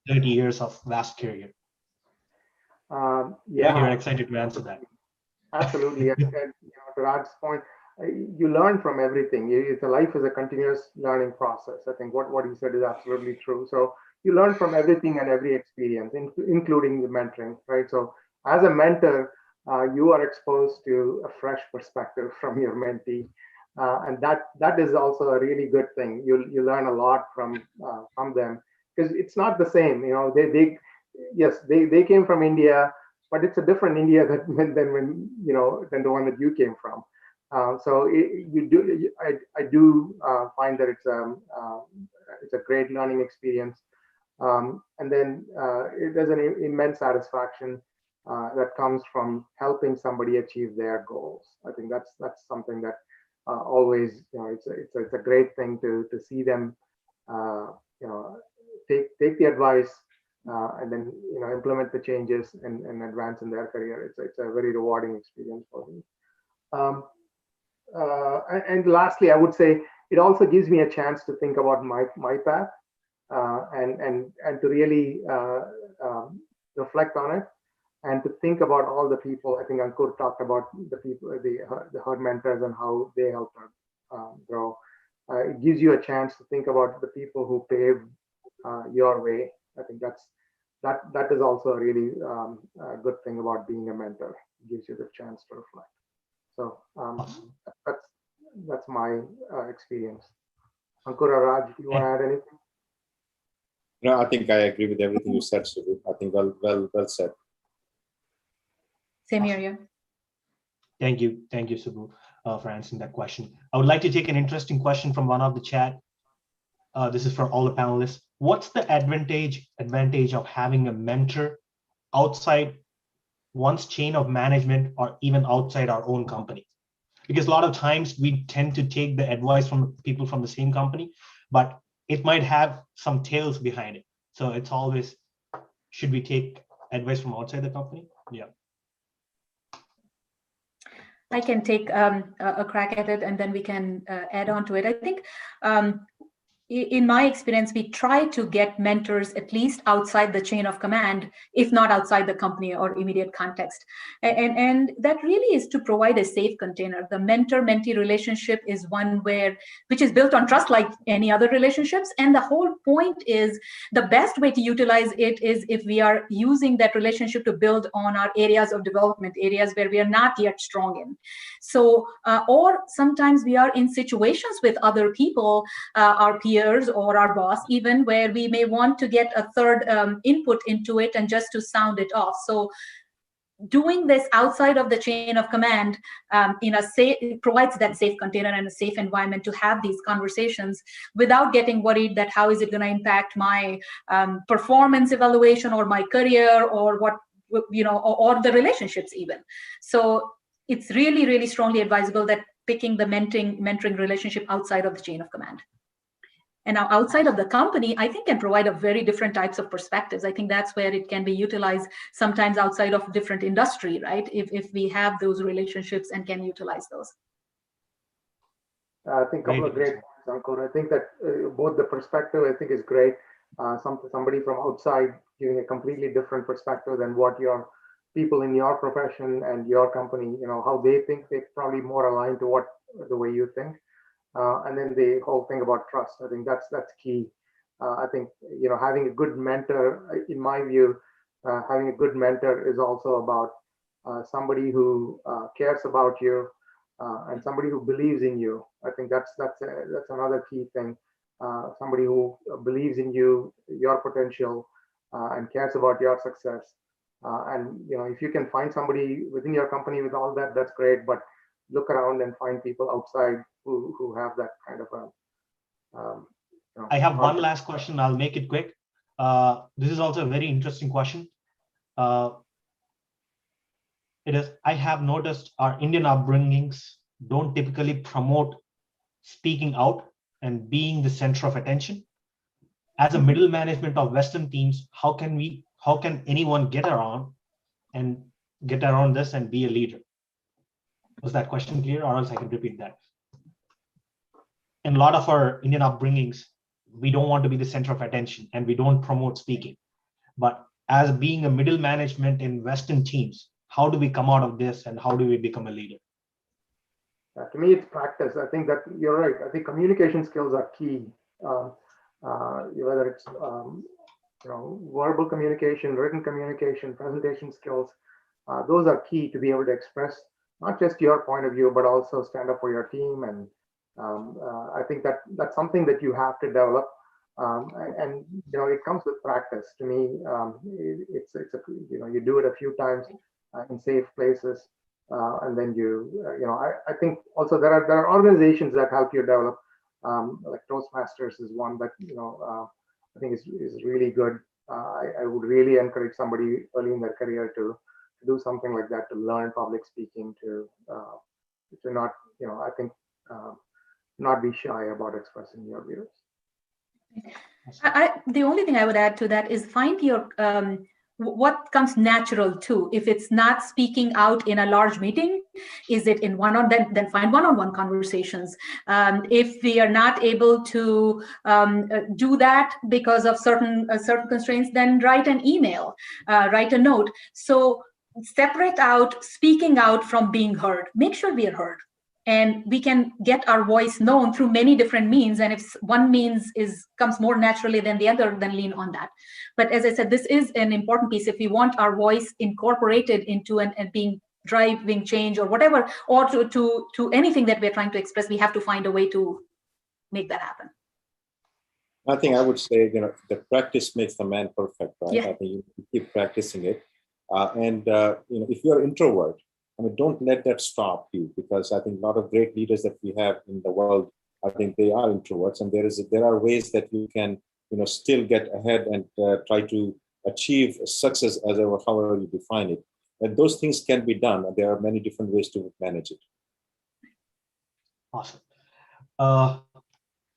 30 years of vast career? Yeah, you're excited to answer that. Absolutely. And, to Raj's point, you learn from everything. Life is a continuous learning process. I think what he said is absolutely true. So you learn from everything and every experience, including the mentoring, right? So as a mentor, you are exposed to a fresh perspective from your mentee. And that is also a really good thing. You learn a lot from them, because it's not the same. They came from India, but it's a different India than the one that you came from. So I do find that it's a great learning experience, and then there's an immense satisfaction that comes from helping somebody achieve their goals. I think that's something that always, it's a great thing to see them take the advice and then implement the changes and advance in their career. It's a very rewarding experience for me. And lastly, I would say it also gives me a chance to think about my path and to really reflect on it, and to think about all the people. I think Ankur talked about the people, her mentors, and how they helped her grow. It gives you a chance to think about the people who paved your way. I think that is also a really good thing about being a mentor. It gives you the chance to reflect. So that's my experience. Ankur or Raj, if you want to add anything? No, I think I agree with everything you said, Subbu. I think well said. Same here, yeah. Thank you, Subbu, for answering that question. I would like to take an interesting question from one of the chat. This is for all the panelists. What's the advantage of having a mentor outside one's chain of management, or even outside our own company? Because a lot of times we tend to take the advice from people from the same company, but it might have some tails behind it. So it's always, should we take advice from outside the company? Yeah. I can take a crack at it, and then we can add on to it. I think in my experience, we try to get mentors at least outside the chain of command, if not outside the company or immediate context. And that really is to provide a safe container. The mentor-mentee relationship is one which is built on trust like any other relationships. And the whole point is the best way to utilize it is if we are using that relationship to build on our areas of development, areas where we are not yet strong in. So, or sometimes we are in situations with other people, our peers or our boss, even where we may want to get a third input into it and just to sound it off. So doing this outside of the chain of command provides that safe container and a safe environment to have these conversations without getting worried that how is it going to impact my performance evaluation or my career or what, or the relationships even. So it's really, really strongly advisable that picking the mentoring relationship outside of the chain of command. And now outside of the company, I think can provide a very different types of perspectives. I think that's where it can be utilized sometimes outside of different industry, right? If we have those relationships and can utilize those. I think a couple of great points, Ankur. I think that both the perspective I think is great. Somebody from outside giving a completely different perspective than what your people in your profession and your company, how they think, they're probably more aligned to the way you think. And then the whole thing about trust. I think that's key. I think having a good mentor, in my view, having a good mentor is also about somebody who cares about you and somebody who believes in you. I think that's another key thing. Somebody who believes in you, your potential, and cares about your success. And if you can find somebody within your company with all that, that's great. But look around and find people outside who have that kind of I have one last question. I'll make it quick. This is also a very interesting question. I have noticed our Indian upbringings don't typically promote speaking out and being the center of attention. As a middle management of Western teams, how can anyone get around this and be a leader? Was that question clear, or else I can repeat that? In a lot of our Indian upbringings, we don't want to be the center of attention and we don't promote speaking. But as being a middle management in Western teams, how do we come out of this and how do we become a leader? To me, it's practice. I think that you're right. I think communication skills are key. Whether it's verbal communication, written communication, presentation skills, those are key to be able to express not just your point of view, but also stand up for your team. And I think that's something that you have to develop. And it comes with practice. To me, it's you do it a few times in safe places, and then I think also there are organizations that help you develop. Like Toastmasters is one that I think is really good. I would really encourage somebody early in their career to do something like that, to learn public speaking, to not I think not be shy about expressing your views. The only thing I would add to that is find your what comes natural too. If it's not speaking out in a large meeting, is it in then find one-on-one conversations. If we are not able to do that because of certain constraints, then write an email, write a note. So separate out speaking out from being heard. Make sure we are heard. And we can get our voice known through many different means. And if one means comes more naturally than the other, then lean on that. But as I said, this is an important piece. If we want our voice incorporated into and being driving change or whatever, or to anything that we're trying to express, we have to find a way to make that happen. I think I would say, the practice makes the man perfect, right? Yeah. I think you keep practicing it. If you're an introvert, don't let that stop you, because I think a lot of great leaders that we have in the world, I think they are introverts, and there are ways that you can, still get ahead and try to achieve success however you define it. And those things can be done. And there are many different ways to manage it. Awesome.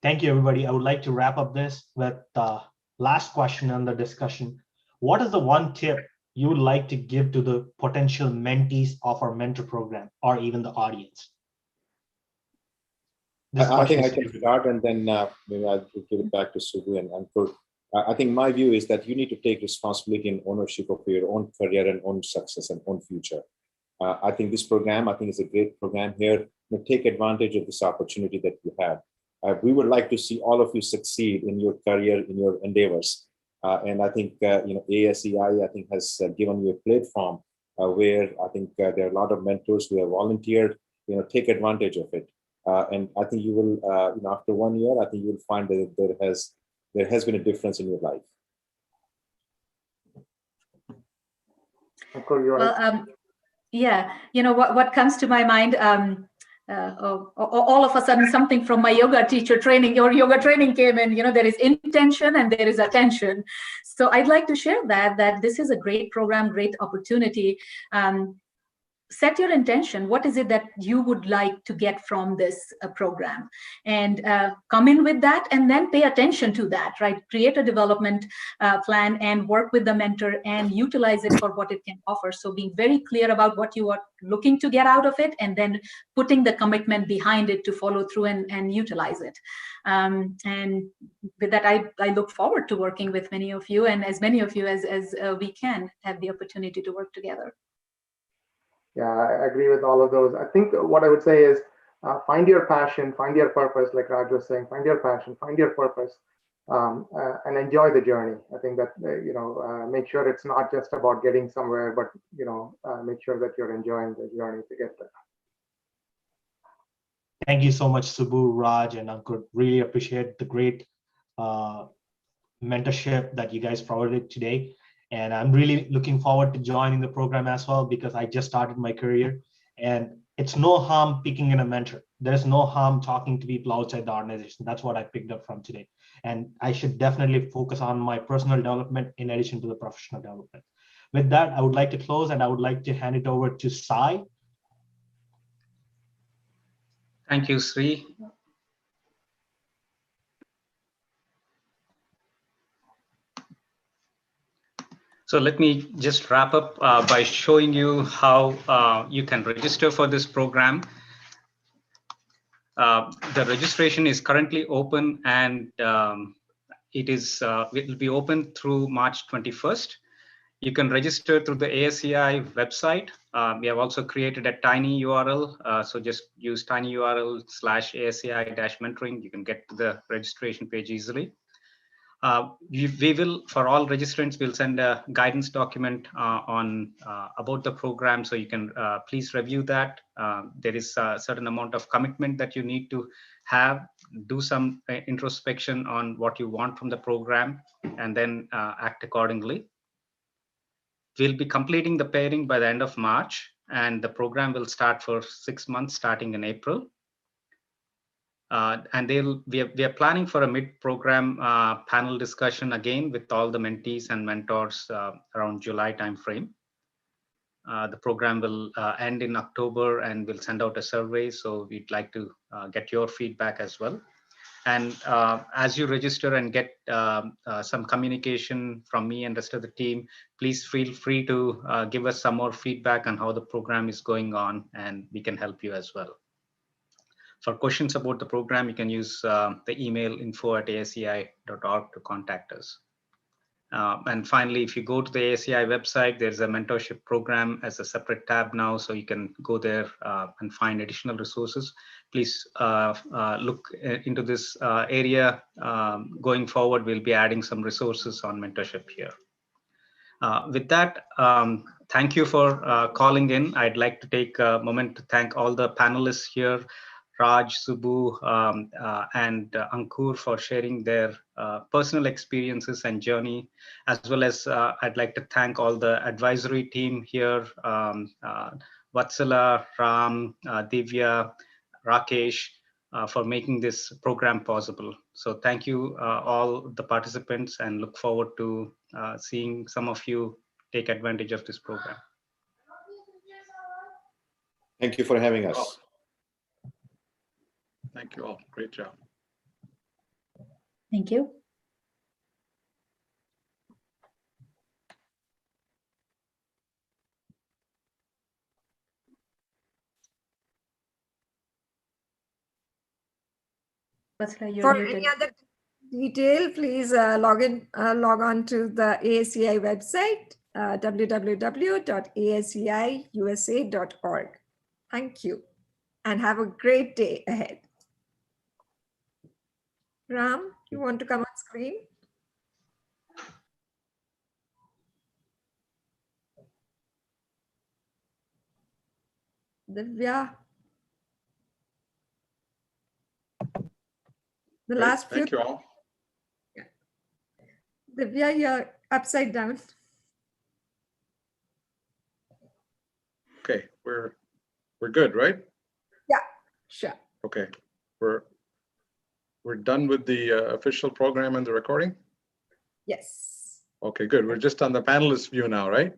Thank you, everybody. I would like to wrap up this with the last question on the discussion. What is the one tip you would like to give to the potential mentees of our mentor program, or even the audience? This I think I question can is- start, and then maybe I'll give it back to Subbu and Ankur. I think my view is that you need to take responsibility and ownership of your own career and own success and own future. I think this program, I think is a great program here. Take advantage of this opportunity that you have. We would like to see all of you succeed in your career, in your endeavors. And I think, ASEI, I think, has given you a platform where I think there are a lot of mentors who have volunteered, take advantage of it. And I think you will, after 1 year, I think you will find that there has been a difference in your life. Ankur, you're Well, yeah, what comes to my mind, all of a sudden something from my yoga teacher training or yoga training came in. There is intention and there is attention. So I'd like to share that this is a great program, great opportunity. Set your intention. What is it that you would like to get from this program? And come in with that, and then pay attention to that, right? Create a development plan and work with the mentor and utilize it for what it can offer. So being very clear about what you are looking to get out of it, and then putting the commitment behind it to follow through and utilize it. And with that, I look forward to working with many of you, and as many of you as we can have the opportunity to work together. Yeah, I agree with all of those. I think what I would say is find your passion, find your purpose, like Raj was saying, find your passion, find your purpose, and enjoy the journey. I think that, make sure it's not just about getting somewhere, but, make sure that you're enjoying the journey to get there. Thank you so much, Subbu, Raj, and Ankur. Really appreciate the great mentorship that you guys provided today. And I'm really looking forward to joining the program as well, because I just started my career, and it's no harm picking in a mentor. There's no harm talking to people outside the organization. That's what I picked up from today. And I should definitely focus on my personal development in addition to the professional development. With that, I would like to close, and I would like to hand it over to Sai. Thank you, Sri. So let me just wrap up by showing you how you can register for this program. The registration is currently open, and it will be open through March 21st. You can register through the ASEI website. We have also created a tiny URL. So just use tinyurl/ASEI-mentoring. You can get to the registration page easily. We will, for all registrants, we'll send a guidance document about the program, so you can please review that. There is a certain amount of commitment that you need to have. Do some introspection on what you want from the program, and then act accordingly. We'll be completing the pairing by the end of March, and the program will start for 6 months starting in April. And we are planning for a mid-program panel discussion again with all the mentees and mentors around July timeframe. The program will end in October, and we'll send out a survey. So we'd like to get your feedback as well. And as you register and get some communication from me and rest of the team, please feel free to give us some more feedback on how the program is going on, and we can help you as well. For questions about the program, you can use the email info@asei.org to contact us. And finally, if you go to the ASEI website, there's a mentorship program as a separate tab now, so you can go there and find additional resources. Please look into this area. Going forward, we'll be adding some resources on mentorship here. With that, thank you for calling in. I'd like to take a moment to thank all the panelists here, Raj, Subbu, and Ankur, for sharing their personal experiences and journey, as well as I'd like to thank all the advisory team here, Vatsala, Ram, Divya, Rakesh, for making this program possible. So thank you all the participants, and look forward to seeing some of you take advantage of this program. Thank you for having us. Thank you all. Great job. Thank you. Vatsala, you're For muted. any other detail, please log on to the ASEI website, www.aseiusa.org. Thank you, and have a great day ahead. Ram, you want to come on screen? Divya. The Great, last few. thank you all. Divya, you're upside down. Okay, we're good, right? Yeah, sure. Okay, we're done with the official program and the recording. Yes. Okay, good. We're just on the panelist view now, right?